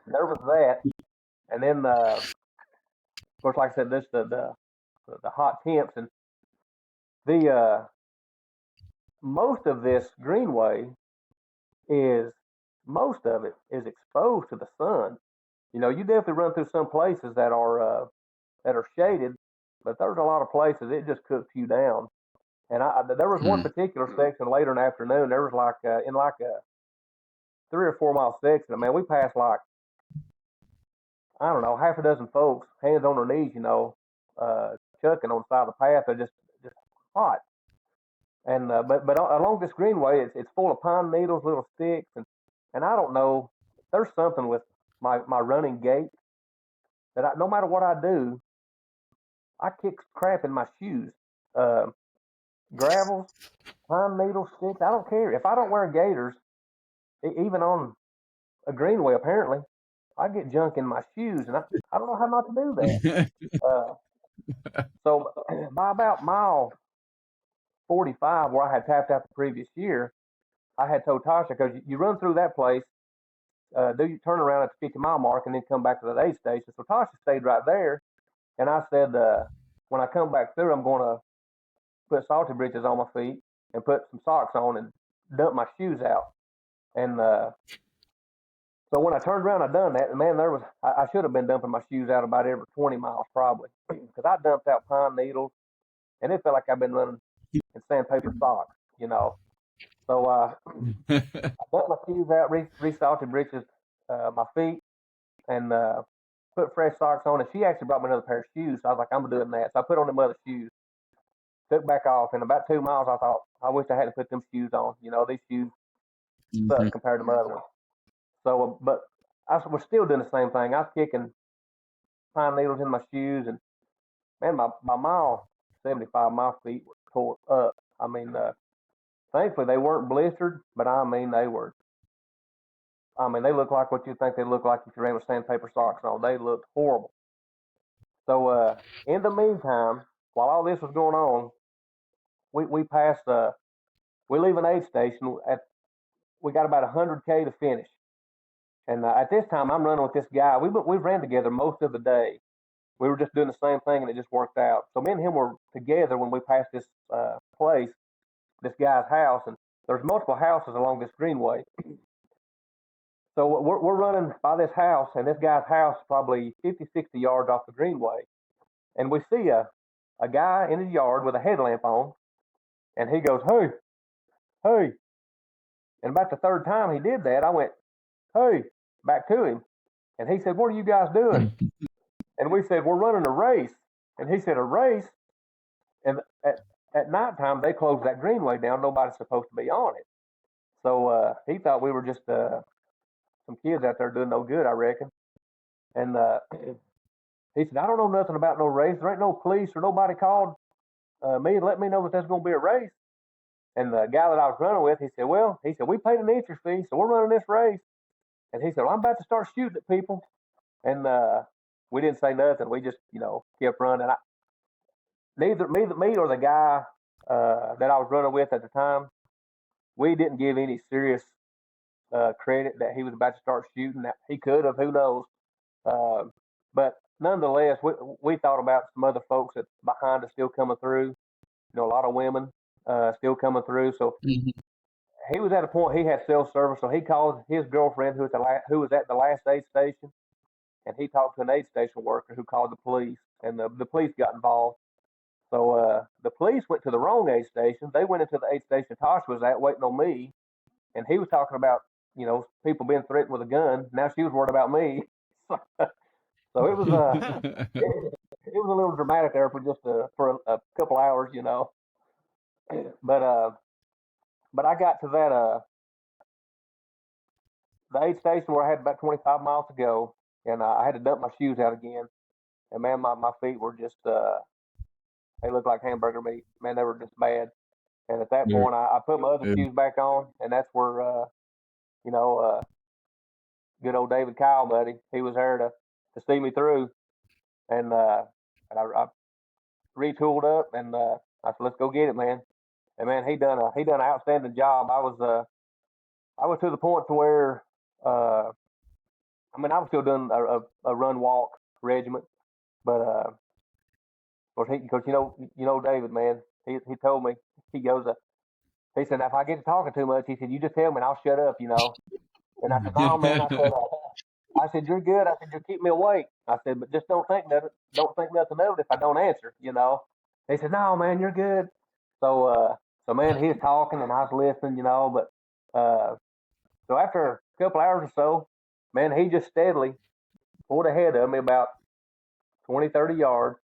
there was that, and then of course, like I said, this the hot temps and the most of this greenway is most of it is exposed to the sun. You definitely run through some places that are shaded, but there's a lot of places it just cooks you down. And there was one particular section later in the afternoon. There was like in like a 3 or 4 mile section. Man, we passed like I don't know half a dozen folks, hands on their knees, chucking on the side of the path. They're just hot. And but along this greenway, it's full of pine needles, little sticks, and I don't know. There's something with my running gait that no matter what I do, I kick crap in my shoes. Uh, Gravels, pine needles, sticks. I don't care if I don't wear gaiters, even on a greenway. Apparently, I get junk in my shoes, and I don't know how not to do that. So by about mile 45, where I had tapped out the previous year, I had told Tasha because you run through that place, do you turn around at the 50-mile mark, and then come back to the aid station. So Tasha stayed right there, and I said, when I come back through, I'm going to put salty britches on my feet and put some socks on and dump my shoes out. And so when I turned around, I done that, and man, I should have been dumping my shoes out about every 20 miles probably, because I dumped out pine needles, and it felt like I've been running in sandpaper socks. So I dumped my shoes out, re-salted britches my feet, and put fresh socks on. And she actually brought me another pair of shoes. So I was like, I'm doing that. So I put on them other shoes, took back off, and about 2 miles, I thought, I wish I hadn't put them shoes on. These shoes suck compared to my other ones. So, but I was still doing the same thing. I was kicking pine needles in my shoes, and man, my mile 75, my feet were tore up. I mean, thankfully they weren't blistered, but I mean they were. I mean, they look like what you think they look like if you ran with sandpaper socks on. They looked horrible. So, in the meantime, while all this was going on, we passed. We leave an aid station we got about 100K to finish. And at this time, I'm running with this guy. We ran together most of the day. We were just doing the same thing, and it just worked out. So me and him were together when we passed this place, this guy's house, and there's multiple houses along this greenway. So we're running by this house, and this guy's house is probably 50, 60 yards off the greenway. And we see a guy in his yard with a headlamp on, and he goes, "Hey, hey." And about the third time he did that, I went, "Hey," back to him. And he said, "What are you guys doing?" And we said, "We're running a race." And he said, "A race?" And at nighttime, they closed that greenway down. Nobody's supposed to be on it. So he thought we were just some kids out there doing no good, I reckon. And he said, "I don't know nothing about no race. There ain't no police or nobody called me and let me know that there's going to be a race." And the guy that I was running with, he said, we paid an entry fee, so we're running this race. And he said, "Well, I'm about to start shooting at people." And we didn't say nothing. We just, kept running. Neither me or the guy that I was running with at the time, we didn't give any serious credit that he was about to start shooting. That he could have, who knows? But nonetheless, we thought about some other folks that behind us still coming through. A lot of women still coming through. So he was at a point he had cell service, so he called his girlfriend who was at the last aid station, and he talked to an aid station worker who called the police, and the police got involved. So the police went to the wrong aid station. They went into the aid station Tosh was at, waiting on me, and he was talking about people being threatened with a gun. Now she was worried about me. So it was it was a little dramatic there for just for a couple hours, But I got to that the aid station where I had about 25 miles to go, and I had to dump my shoes out again. And man, my feet were just they looked like hamburger meat. Man, they were just bad. And at that point, I put my other shoes back on, and that's where good old David Kyle, buddy, he was there to see me through. and I retooled up, and I said, let's go get it, man. And man, he done an outstanding job. I was to the point to where I mean I was still doing a run walk regiment, but because you know David, man, he told me, he goes he said, if I get to talking too much, he said, you just tell me and I'll shut up, And I said, no, man. I said, you're good. I said, you'll keep me awake. I said, but just don't think nothing of it if I don't answer. He said, no, man, you're good. So man, he was talking and I was listening. So after a couple hours or so, man, he just steadily pulled ahead of me about 20, 30 yards,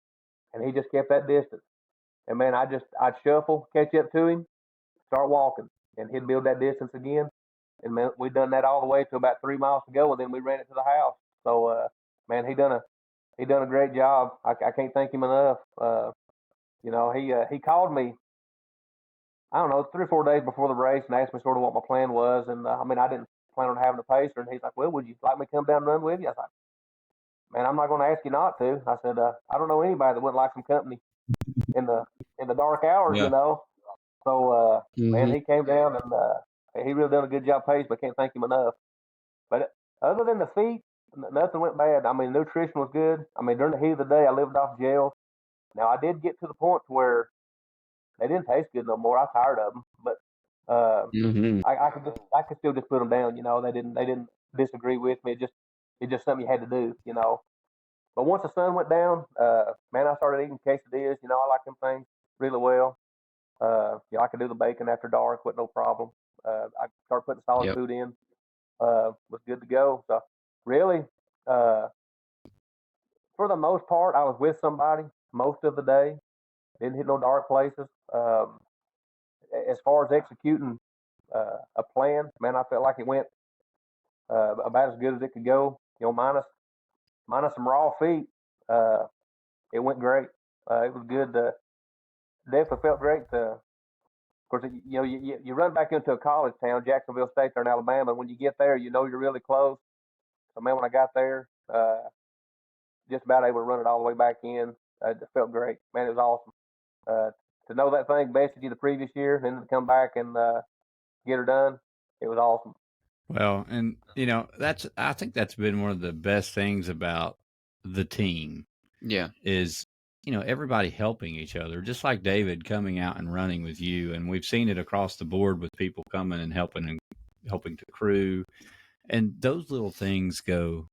and he just kept that distance. And man, I'd shuffle, catch up to him, start walking, and he'd build that distance again. And man, we done that all the way to about 3 miles to go, and then we ran it to the house. So man, he done a great job. I can't thank him enough. He called me, I don't know, 3 or 4 days before the race and asked me sort of what my plan was. And I mean, I didn't plan on having a pacer. And he's like, well, would you like me to come down and run with you? I was like, man, I'm not going to ask you not to. I said, I don't know anybody that wouldn't like some company in the dark hours. So man, he came down and he really done a good job pace, but I can't thank him enough. But other than the feet, nothing went bad. I mean, nutrition was good. I mean, during the heat of the day, I lived off gels. Now I did get to the point where they didn't taste good no more. I was tired of them, but I could still just put them down. They didn't disagree with me. It's just something you had to do. But once the sun went down, man, I started eating quesadillas. I like them things really well. I could do the bacon after dark with no problem. I started putting solid food in. Was good to go. So really, for the most part, I was with somebody most of the day. Didn't hit no dark places. As far as executing a plan, man, I felt like it went about as good as it could go. Minus some raw feet, it went great. It was good. Definitely felt great. Of course, you run back into a college town, Jacksonville State, there in Alabama. When you get there, you're really close. So man, when I got there, just about able to run it all the way back in. It felt great, man. It was awesome. To know that thing bested you the previous year, and then to come back and get her done, it was awesome.
Well, and I think that's been one of the best things about the team.
Yeah.
Is everybody helping each other, just like David coming out and running with you, and we've seen it across the board with people coming and helping to crew, and those little things go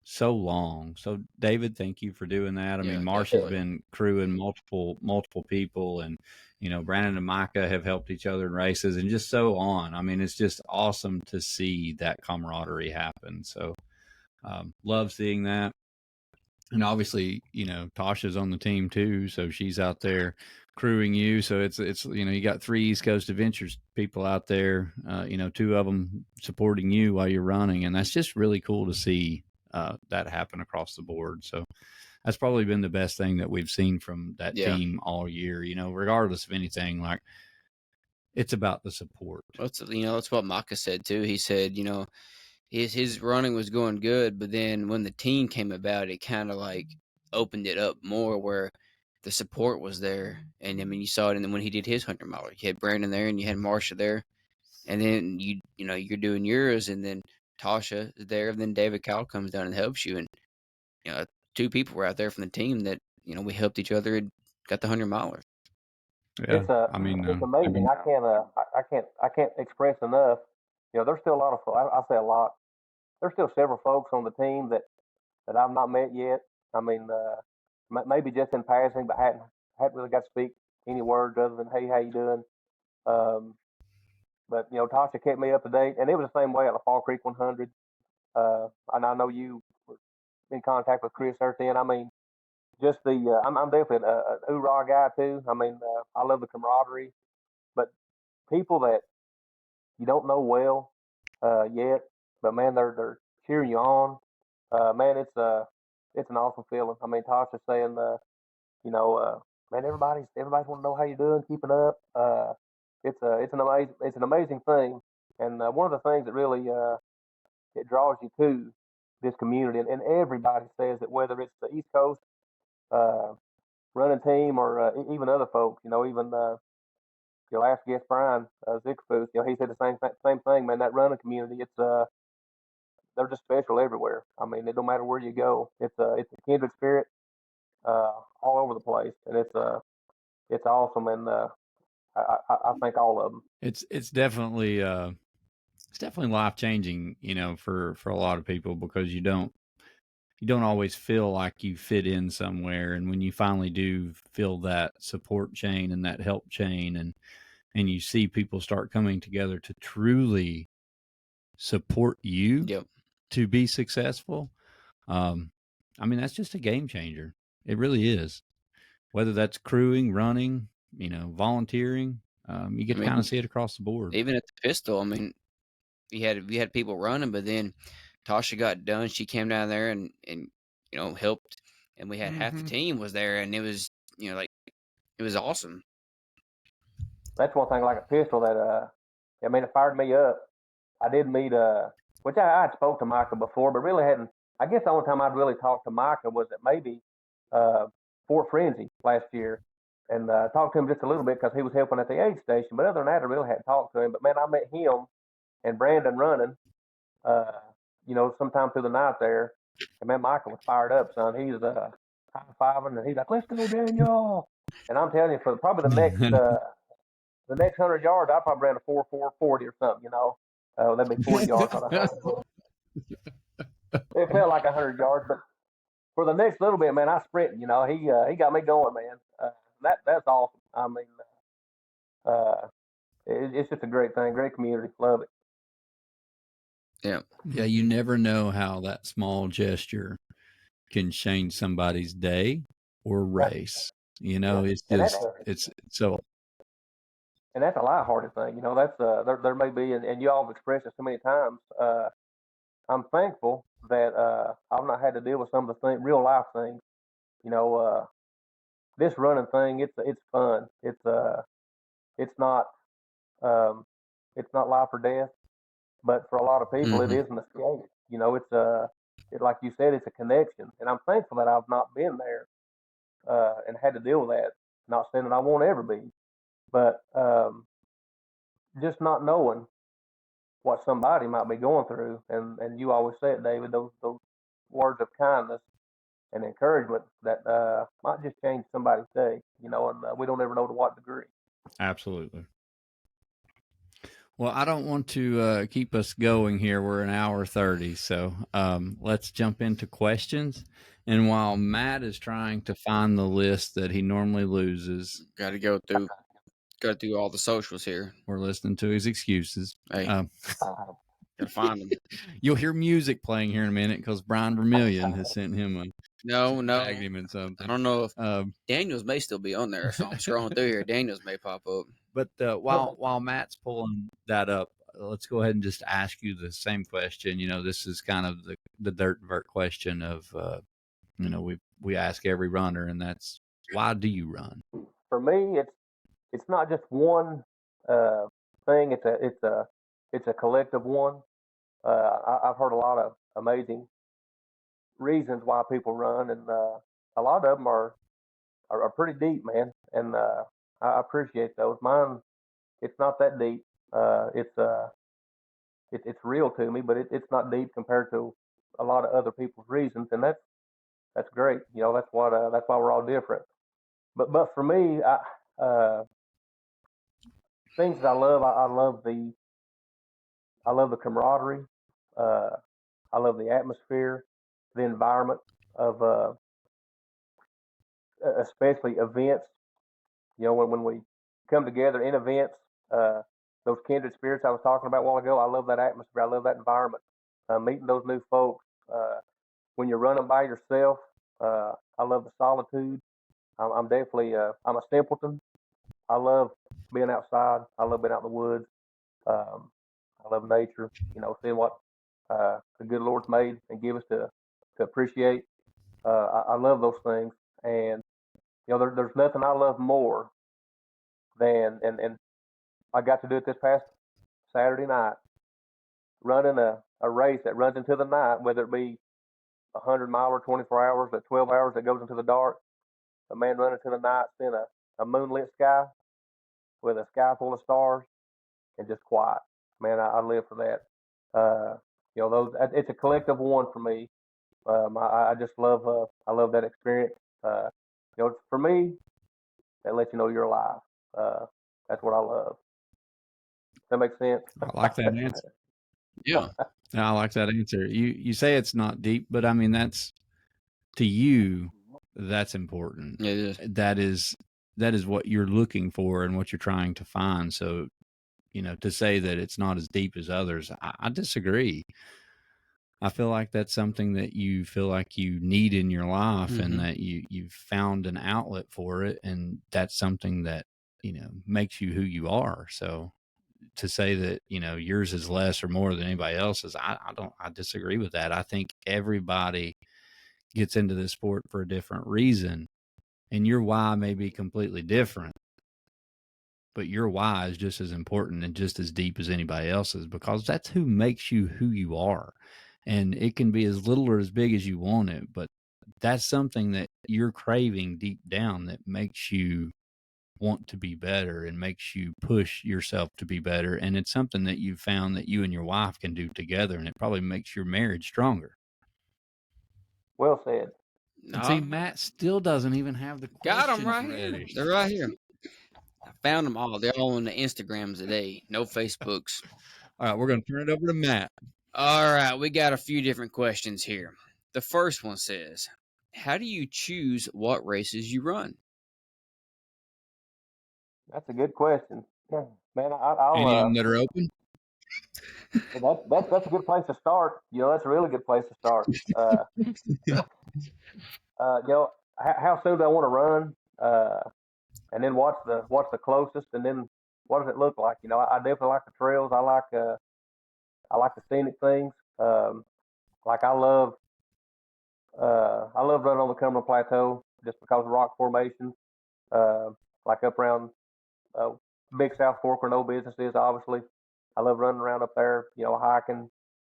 so long. So David, thank you for doing that. I mean, Marsha's been crewing multiple people, and Brandon and Micah have helped each other in races, and just so on. I mean, it's just awesome to see that camaraderie happen. So love seeing that. And obviously, Tasha's on the team too, so she's out there crewing you. So it's you got 3 East Coast Adventures people out there, 2 of them supporting you while you're running, and that's just really cool to see that happen across the board. So that's probably been the best thing that we've seen from that team all year. Regardless of anything, like it's about the support.
That's what Micah said too. He said, his running was going good, but then when the team came about, it kind of like opened it up more where the support was there. And I mean, you saw it, and then when he did his 100-miler, you had Brandon there and you had Marsha there, and then you're doing yours, and then Tasha is there, and then David Kyle comes down and helps you, and 2 people were out there from the team that we helped each other and got the 100-miler.
Yeah,
it's amazing. I can't express enough. There's still a lot of, I say a lot. There's still several folks on the team that I've not met yet. I mean, maybe just in passing, but hadn't really got to speak any words other than, hey, how you doing? But Tasha kept me up to date, and it was the same way at the Fall Creek 100. And I know you were in contact with Chris Erthin. I mean, just I'm definitely an hoorah guy too. I mean, I love the camaraderie, but people that you don't know well yet, but man, they're cheering you on. Man, it's an awesome feeling. I mean, Tasha's saying, man, everybody's want to know how you're doing, keeping up. It's an amazing thing, and one of the things that really it draws you to this community, and everybody says that whether it's the East Coast running team or even other folks, even your last guest, Brian Zickfoos, he said the same thing, man. That running community, they're just special everywhere. I mean, it don't matter where you go. It's a kindred spirit all over the place, and it's awesome. And I think all of them.
It's definitely life changing, for a lot of people, because you don't always feel like you fit in somewhere, and when you finally do feel that support chain and that help chain, and you see people start coming together to truly support you
Yep.
to be successful, I mean, that's just a game changer. It really is. Whether that's crewing, running, volunteering, you get
I
to kind of
mean,
see it across the board.
even at the pistol, I mean, we had people running, but then Tasha got done. She came down there and helped, and we had half the team was there, and it was like it was awesome.
That's one thing like a pistol that it fired me up. I did meet which I had spoke to Micah before, but really hadn't. I guess the only time I'd really talked to Micah was at maybe Fort Frenzy last year, and talked to him just a little bit because he was helping at the aid station. But other than that, I really hadn't talked to him. But man, I met him and Brandon running, sometime through the night there. And man, Michael was fired up, son. He's high fiving, and he's like, "Let's go, Daniel!" And I'm telling you, for probably the next 100 yards, I probably ran a 4.40 or something. That'd be 40 yards on 100. It felt like 100 yards, but for the next little bit, man, I sprinted. He got me going, man. That's awesome. I mean, it's just a great thing, great community. Love it.
Yeah.
You never know how that small gesture can change somebody's day or race. It's just it's so.
And that's a lighthearted thing. That's there may be, and you all have expressed it so many times. I'm thankful that I've not had to deal with some of the real life things. This running thing, it's fun. It's not it's not life or death, but for a lot of people, it is an escape. Like you said, it's a connection, and I'm thankful that I've not been there and had to deal with that. Not saying that I won't ever be, but just not knowing what somebody might be going through, and you always say it, David. Those words of kindness and encouragement that might just change somebody's day. And we don't ever know to what degree.
Absolutely. Well, I don't want to keep us going here. We're an hour 30, so let's jump into questions. And while Matt is trying to find the list that he normally loses,
got to go through all the socials here.
We're listening to his excuses.
Hey, gotta find them.
You'll hear music playing here in a minute because Brian Vermillion has sent him a
tagged
him in something.
I don't know if Daniels may still be on there, so I'm scrolling through here. Daniels may pop up.
But while Matt's pulling that up, let's go ahead and just ask you the same question. This is kind of the dirt and vert question of we ask every runner, and that's, why do you run?
For me, it's not just one thing. It's a collective one. I've heard a lot of amazing reasons why people run, and a lot of them are pretty deep, man. And I appreciate those. Mine, it's not that deep. It's real to me, but it's not deep compared to a lot of other people's reasons, and that's great. That's why we're all different. But for me, things that I love, I love the camaraderie. I love the atmosphere, the environment of especially events. When we come together in events, those kindred spirits I was talking about a while ago. I love that atmosphere. I love that environment. Meeting those new folks. When you're running by yourself, I love the solitude. I'm definitely I'm a simpleton. I love being outside. I love being out in the woods. I love nature. Seeing what the good Lord's made and give us to appreciate. I love those things, and there's nothing I love more than and I got to do it this past Saturday night, running a race that runs into the night, whether it be 100 mile or 24 hours, or 12 hours that goes into the dark. a man running to the night, seeing a moonlit sky with a sky full of stars and just quiet. Man, I live for that. Those it's a collective one for me. I just love I love that experience. For me, that lets you know you're alive. That's what I love. Does that make sense?
I like that answer.
Yeah.
I like that answer.
You say it's not deep, but I mean that's to you that's important.
It is.
That is what you're looking for and what you're trying to find. So, to say that it's not as deep as others, I disagree. I feel like that's something that you feel like you need in your life and that you've found an outlet for it. And that's something that, makes you who you are. So to say that, yours is less or more than anybody else's, I disagree with that. I think everybody gets into this sport for a different reason. And your why may be completely different, but your why is just as important and just as deep as anybody else's because that's who makes you who you are. And it can be as little or as big as you want it, but that's something that you're craving deep down that makes you want to be better and makes you push yourself to be better. And it's something that you've found that you and your wife can do together, and it probably makes your marriage stronger.
Well said.
And see, Matt still doesn't even have the questions
Got them right
ready.
here. They're right here. I found them all. They're all on the Instagrams today. No Facebooks.
All right, we're going to turn it over to Matt.
All right, we got a few different questions here. The first one says, how do you choose what races you run?
That's a good question. Yeah, man, I'll
Any of them that are open?
That's a good place to start. That's a really good place to start. How soon do I want to run? And then what's the closest? And then what does it look like? I definitely like the trails. I like the scenic things. Like I love running on the Cumberland Plateau just because of rock formations. Like up around Big South Fork where no business is, obviously. I love running around up there, hiking.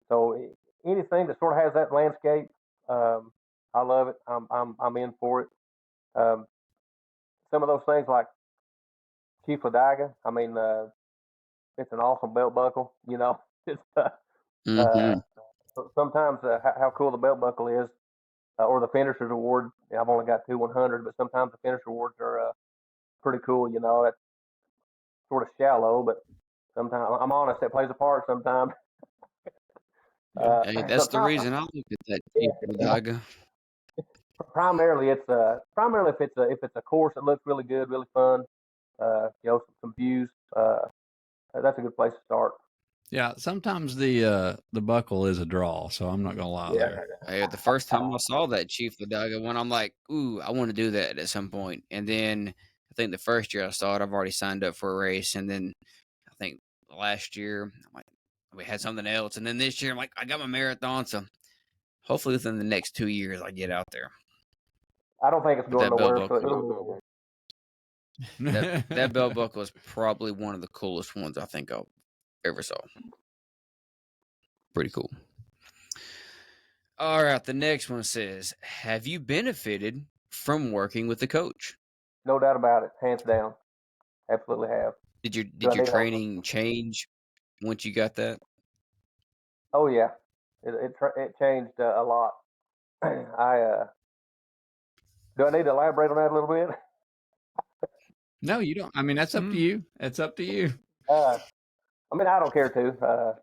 So anything that sort of has that landscape, I love it. I'm in for it. Some of those things like Chief Ladaga, I mean, it's an awesome belt buckle. It's sometimes how cool the belt buckle is, or the finisher's award. I've only got 2 100, but sometimes the finisher awards are pretty cool. That's sort of shallow, but sometimes I'm honest, that plays a part sometimes.
Hey, that's the reason I look at that Chief Ladaga.
Primarily, if it's a course that looks really good, really fun, some views. That's a good place to start.
Yeah, sometimes the buckle is a draw, so I'm not gonna lie there.
Hey, the first time I saw that Chief Ladaga one, I'm like, ooh, I want to do that at some point. And then I think the first year I saw it, I've already signed up for a race. And then I think last year, I'm like, we had something else. And then this year, I'm like, I got my marathon. So hopefully within the next 2 years, I get out there.
I don't think it's going nowhere.
That belt buckle is probably one of the coolest ones I think I ever saw. Pretty cool. All right, the next one says, have you benefited from working with the coach?
No doubt about it, hands down. Absolutely have.
Did your training change once you got that?
Oh yeah, it changed a lot. Do I need to elaborate on that a little bit?
No, you don't. I mean, that's up to you. It's up to you.
I mean, I don't care to.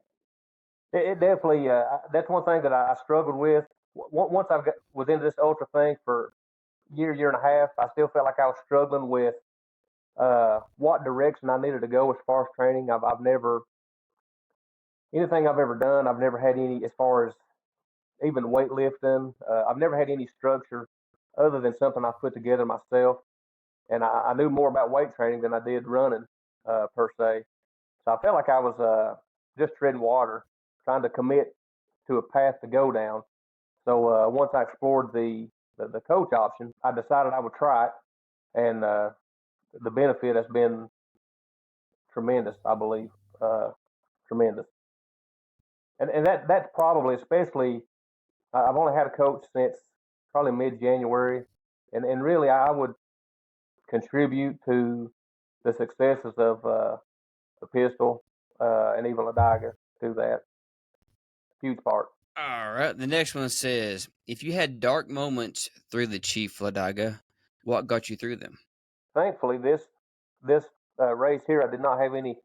It definitely. That's one thing that I struggled with. Once was into this ultra thing for year and a half, I still felt like I was struggling with what direction I needed to go as far as training. I've never anything I've ever done. I've never had any as far as even weightlifting. I've never had any structure other than something I put together myself. And I knew more about weight training than I did running per se. So I felt like I was just treading water, trying to commit to a path to go down. So once I explored the coach option, I decided I would try it, and the benefit has been tremendous. I believe tremendous. And that's probably especially. I've only had a coach since probably mid-January, and really I would contribute to the successes of the pistol and even Ladaga do that. Huge part.
All right. The next one says, if you had dark moments through the Chief Ladaga, what got you through them?
Thankfully, this race here, I did not have any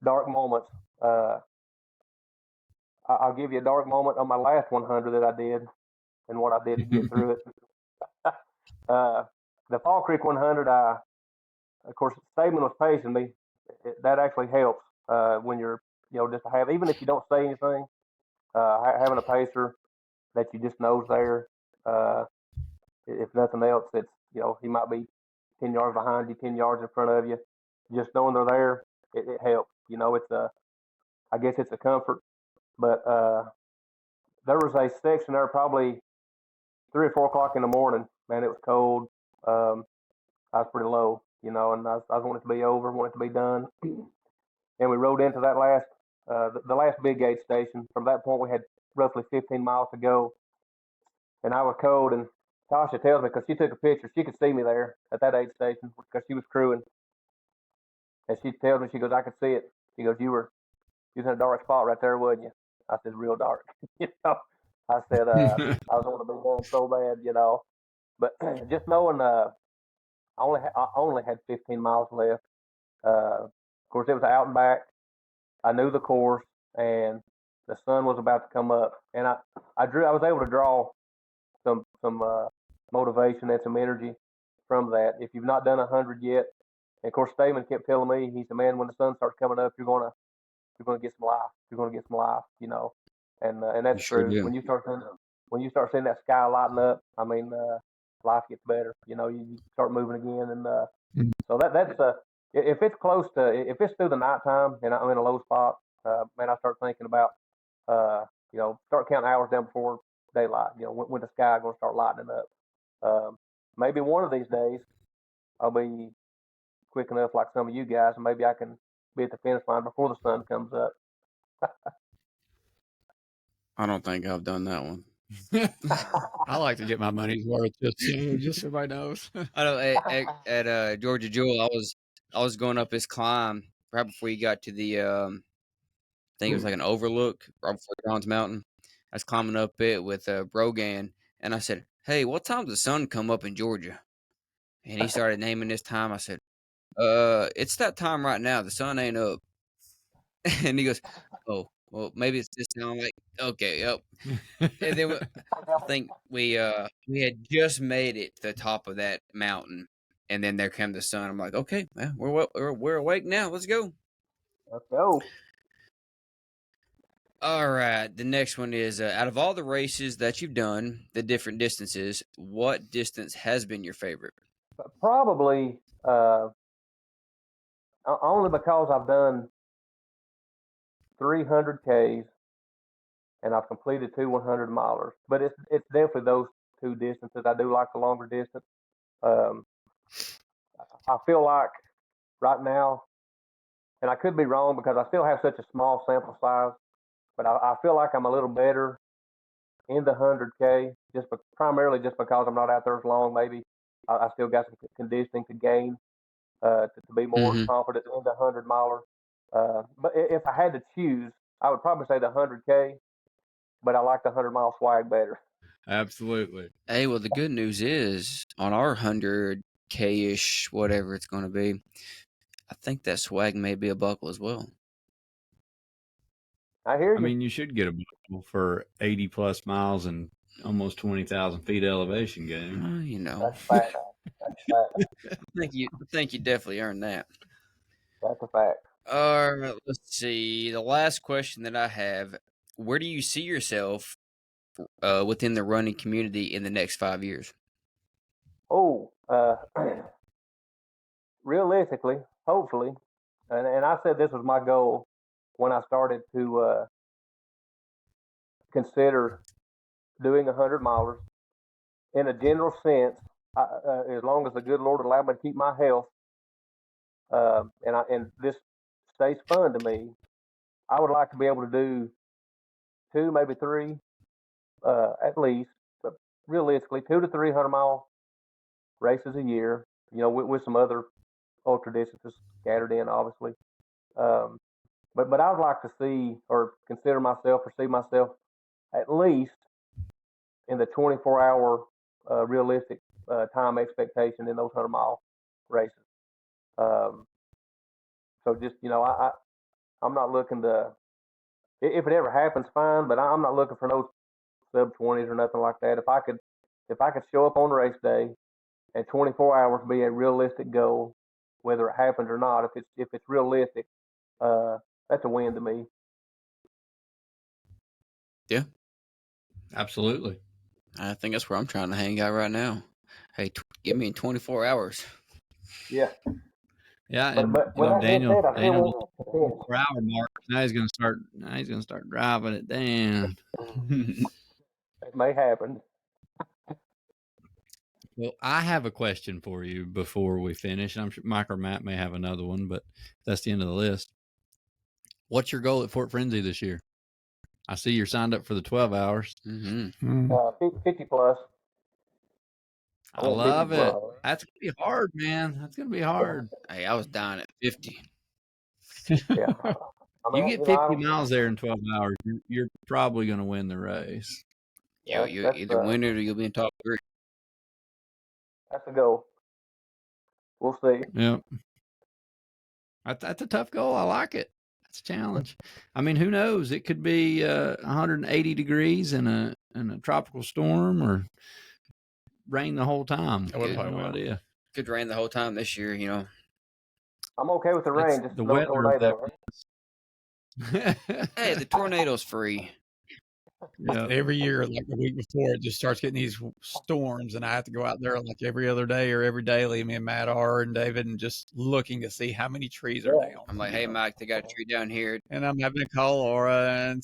dark moments. I'll give you a dark moment on my last 100 that I did and what I did to get through it. The Fall Creek 100, of course, Stamen was pacing me. That actually helps when you're, just to have, even if you don't say anything, having a pacer that you just knows there. If nothing else, it's, he might be 10 yards behind you, 10 yards in front of you. Just knowing they're there, it helps. It's I guess it's a comfort. But there was a section there probably 3 or 4 o'clock in the morning. Man, it was cold. I was pretty low, and I was wanting it to be over, wanting it to be done. And we rode into that last, the last big gate station. From that point, we had roughly 15 miles to go. And I was cold, and Tasha tells me, because she took a picture, she could see me there at that aid station because she was crewing. And she tells me, she goes, I could see it. She goes, you was in a dark spot right there, wasn't you? I said, real dark. I said, I was wanting to be done so bad, But just knowing I only had 15 miles left. Of course, it was out and back. I knew the course, and the sun was about to come up. And I was able to draw some motivation and some energy from that. If you've not done 100 yet, and of course, Stamen kept telling me, he said, man, when the sun starts coming up, you're gonna get some life. You're gonna get some life, and that's
Sure
true.
do.
When you start seeing that sky lighting up, I mean, life gets better. You start moving again, and so that's if it's close to, if it's through the nighttime and I'm in a low spot, man, I start thinking about, start counting hours down before daylight. When the sky is going to start lightening up. Maybe one of these days I'll be quick enough like some of you guys, and maybe I can be at the finish line before the sun comes up.
I don't think I've done that one.
I like to get my money's worth, just so everybody knows.
I know at Georgia Jewel, I was going up this climb right before you got to the I think it was like an overlook right before John's Mountain. I was climbing up it with Brogan, and I said, "Hey, what time does the sun come up in Georgia?" And he started naming this time. I said, it's that time right now. The sun ain't up." And he goes, "Oh, well, maybe it's this time." I'm like, "Okay, yep." And then I think we had just made it to the top of that mountain, and then there came the sun. I'm like, "Okay, well, we're awake now. Let's go."
Let's go.
All right. The next one is out of all the races that you've done, the different distances, what distance has been your favorite?
Probably only because I've done 300 Ks and I've completed 2 100 milers. But it's definitely those two distances. I do like the longer distance. Um, I feel like right now, and I could be wrong because I still have such a small sample size, but I feel like I'm a little better in the 100K, primarily just because I'm not out there as long. Maybe I still got some conditioning to gain to be more confident in the 100 miler. But if I had to choose, I would probably say the 100K, but I like the 100-mile swag better.
Absolutely.
Hey, well, the good news is on our 100K-ish, whatever it's going to be, I think that swag may be a buckle as well.
I hear you.
I mean, you should get a buckle for 80 plus miles and almost 20,000 feet elevation game.
That's a fact. That's a fact.
I think you definitely earned that.
That's a fact.
All right, let's see. The last question that I have: where do you see yourself within the running community in the next 5 years?
Oh, realistically, hopefully, and I said this was my goal when I started to consider doing 100 milers. In a general sense, as long as the good Lord allowed me to keep my health, and this stays fun to me, I would like to be able to do 2, maybe 3, at least, but realistically, 2 to 300 mile races a year, with some other ultra distances scattered in, obviously. Um, but I would like to see or consider myself or see myself at least in the 24-hour realistic time expectation in those 100-mile races. Um, so just I'm not looking to, if it ever happens, fine. But I'm not looking for no sub 20s or nothing like that. If I could show up on race day and 24 hours be a realistic goal, whether it happens or not, if it's realistic, that's a win to me.
Yeah,
Absolutely.
I think that's where I'm trying to hang out right now. Hey, give me in 24 hours.
Yeah.
Yeah,
But
and
but with that being
Daniel,
said, I still
Daniel,
want to finish.
4 hour mark. Now he's gonna start. Now he's gonna start driving it down.
It may happen.
Well, I have a question for you before we finish. I'm sure Mike or Matt may have another one, but that's the end of the list. What's your goal at Fort Frenzy this year? I see you're signed up for the 12 hours.
Mm-hmm.
50 plus.
I
want 50
love it.
plus.
That's gonna be hard, man. That's gonna be hard.
Hey, I was down at 50.
Yeah. I
You
mean,
get 50 miles there in 12 hours, you're probably gonna win the race.
You either win it or you'll be in top 3.
That's a goal. We'll see.
Yep. That's a tough goal. I like it. That's a challenge. I mean, who knows? It could be 180 degrees in a tropical storm, or rain the whole time.
I would
I have
play
no
well.
idea.
Could rain the whole time this year,
I'm okay with the rain, just
the
no
weather of
tornado.
Hey, the tornado's free.
Yeah.
Every year, like the week before, it just starts getting these storms, and I have to go out there like every other day or every daily. Me and Matt are and David, and just looking to see how many trees are down.
I'm like, hey, Mike, they got a tree down here.
And I'm having to call Lauren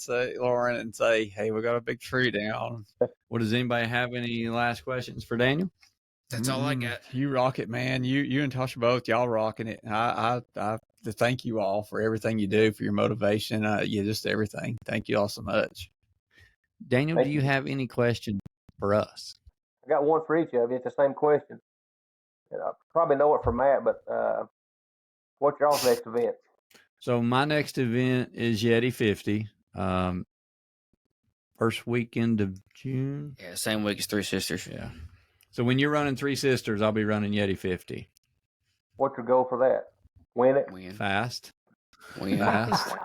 and say, hey, we got a big tree down.
Well, does anybody have any last questions for Daniel?
That's all I got.
You rock it, man. You and Tasha both, y'all rocking it. I thank you all for everything you do, for your motivation. Just everything. Thank you all so much.
Daniel,
Thank
do you
you.
have any questions for us?
I got one for each of you. It's the same question. And I probably know it from Matt, but what's y'all's next event?
So my next event is Yeti 50. First weekend of June.
Yeah, same week as Three Sisters.
Yeah. So when you're running Three Sisters, I'll be running Yeti 50.
What's your goal for that? Win it?
Win.
Fast.
Win.
Fast.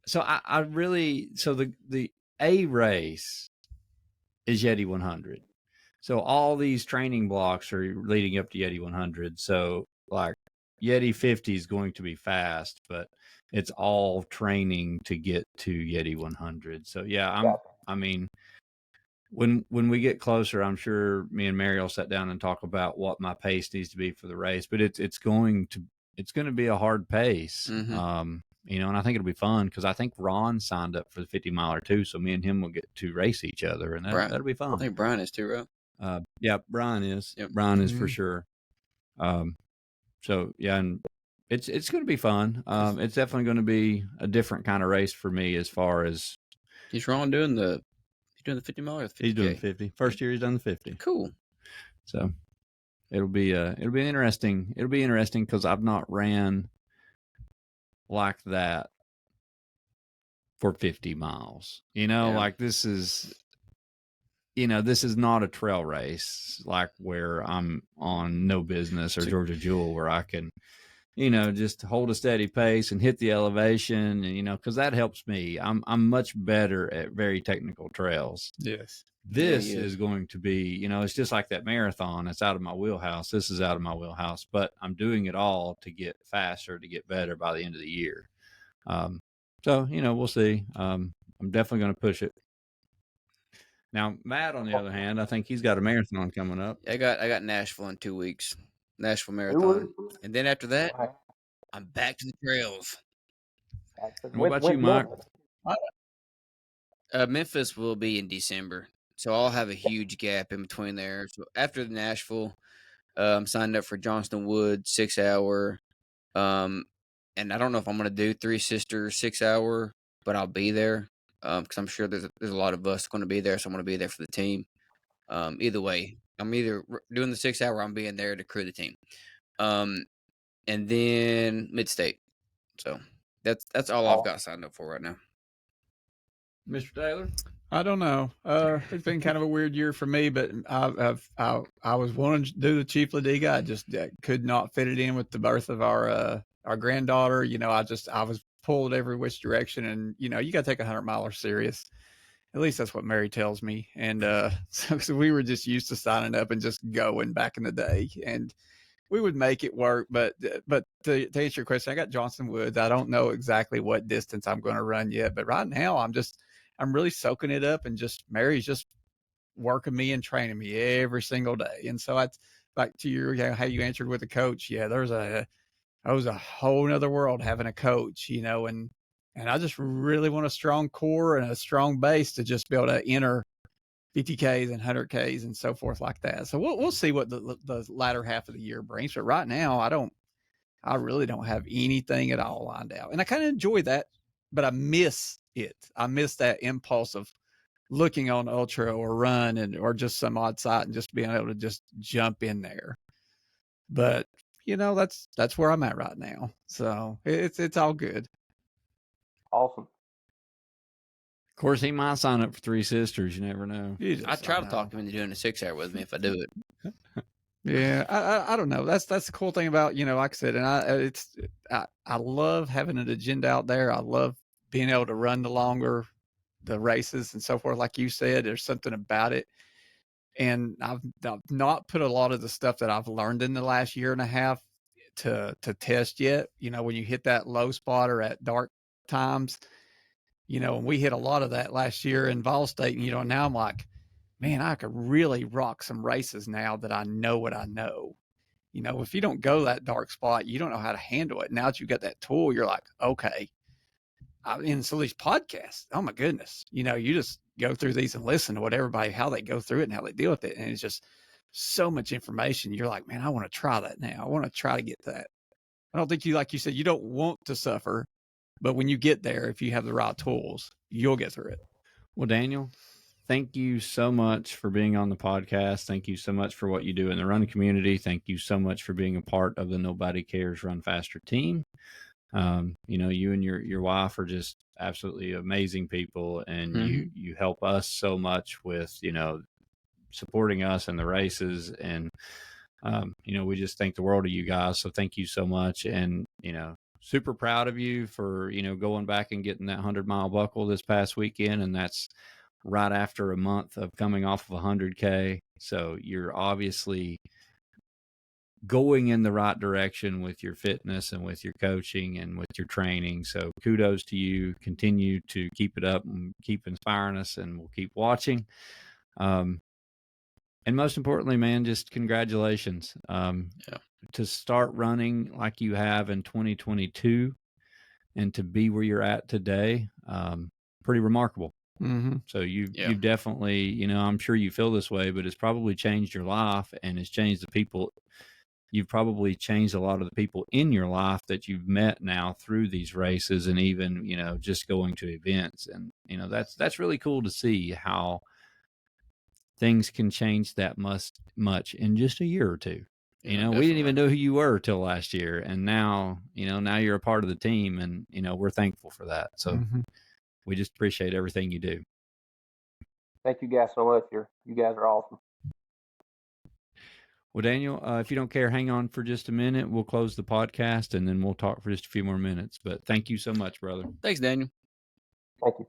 So I really, so the A race is Yeti 100. So all these training blocks are leading up to Yeti 100. So like Yeti 50 is going to be fast, but it's all training to get to Yeti 100. So yeah, I mean, when we get closer, I'm sure me and Mary will sit down and talk about what my pace needs to be for the race. But it's going to be a hard pace.
Mm-hmm.
And I think it'll be fun because I think Ron signed up for the 50 miler too. So me and him will get to race each other, and that'll be fun.
I think Brian is too, right?
Yeah, Brian is.
Yep.
Brian is for sure. So yeah, and it's going to be fun. It's definitely going to be a different kind of race for me as far as.
He's Ron doing the 50 mile or the 50K?
He's doing 50. First year he's done the 50.
Cool.
So it'll be interesting. It'll be interesting because I've not ran like that for 50 miles. Like this is not a trail race like where I'm on No Business or Georgia Jewel where I can, just hold a steady pace and hit the elevation, and because that helps me. I'm much better at very technical trails.
Yes.
This is going to be, it's just like that marathon. It's out of my wheelhouse. This is out of my wheelhouse, but I'm doing it all to get faster, to get better by the end of the year. So, we'll see. I'm definitely going to push it. Now, Matt, on the other hand, I think he's got a marathon coming up.
I got Nashville in 2 weeks. Nashville Marathon. And then after that, I'm back to the trails.
What about you, Mike?
Memphis will be in December. So I'll have a huge gap in between there. So after the Nashville, I'm signed up for Johnston Wood 6 hour. And I don't know if I'm going to do Three Sisters 6 hour, but I'll be there because I'm sure there's a lot of us going to be there. So I'm going to be there for the team. Either way, I'm either doing the 6 hour, or I'm being there to crew the team. And then mid-state. So that's all I've got signed up for right now.
Mr. Taylor?
I don't know. It's been kind of a weird year for me, but I was wanting to do the Chief Ladiga. I just could not fit it in with the birth of our granddaughter. You know, I was pulled every which direction, and you know, you got to take 100-miler serious. At least that's what Mary tells me. And so we were just used to signing up and just going back in the day, and we would make it work. But to answer your question, I got Johnson Woods. I don't know exactly what distance I'm going to run yet, but right now I'm really soaking it up, and just Mary's just working me and training me every single day. And so it's back to your how you answered with the coach. Yeah, that was a whole nother world having a coach, you know, and I just really want a strong core and a strong base to just be able to enter 50Ks and 100Ks and so forth like that. So we'll see what the latter half of the year brings. But right now, I really don't have anything at all lined out, and I kind of enjoy that, but I miss it. I miss that impulse of looking on ultra or run or just some odd site and just being able to just jump in there. But you know, that's where I'm at right now. So it's all good.
Awesome.
Of course, he might sign up for Three Sisters. You never know.
I try to talk him into doing a 6 hour with me if I do it.
Yeah, I don't know. That's the cool thing about, you know, like I said, and I love having an agenda out there. I love being able to run the races and so forth. Like you said, there's something about it. And I've not put a lot of the stuff that I've learned in the last year and a half to test yet. You know, when you hit that low spot or at dark times, you know, and we hit a lot of that last year in Vol State. And, you know, now I'm like, man, I could really rock some races now that I know what I know. You know, if you don't go that dark spot, you don't know how to handle it. Now that you got that tool, you're like, okay. And so these podcasts, oh my goodness, you know, you just go through these and listen to what everybody, how they go through it and how they deal with it. And it's just so much information. You're like, man, I want to try that now. I want to try to get that. I don't think like you said, you don't want to suffer, but when you get there, if you have the right tools, you'll get through it.
Well, Daniel, thank you so much for being on the podcast. Thank you so much for what you do in the running community. Thank you so much for being a part of the Nobody Cares Run Faster team. You know, you and your wife are just absolutely amazing people, and you help us so much with, you know, supporting us in the races, and you know, we just think the world of you guys. So thank you so much, and you know, super proud of you for, you know, going back and getting that 100-mile buckle this past weekend, and that's right after a month of coming off of 100K. So you're obviously going in the right direction with your fitness and with your coaching and with your training. So kudos to you. Continue to keep it up and keep inspiring us, and we'll keep watching. And most importantly, man, just congratulations. To start running like you have in 2022 and to be where you're at today, pretty remarkable. So you've definitely, you know, I'm sure you feel this way, but it's probably changed your life, and it's changed the people. You've probably changed a lot of the people in your life that you've met now through these races, and even, you know, just going to events. And, you know, that's really cool to see how things can change that much in just a year or two. You know, we didn't even know who you were till last year, and now, you know, now you're a part of the team, and, you know, we're thankful for that. So we just appreciate everything you do.
Thank you guys so much. You guys are awesome.
Well, Daniel, if you don't care, hang on for just a minute. We'll close the podcast, and then we'll talk for just a few more minutes. But thank you so much, brother.
Thanks, Daniel.
Thank you.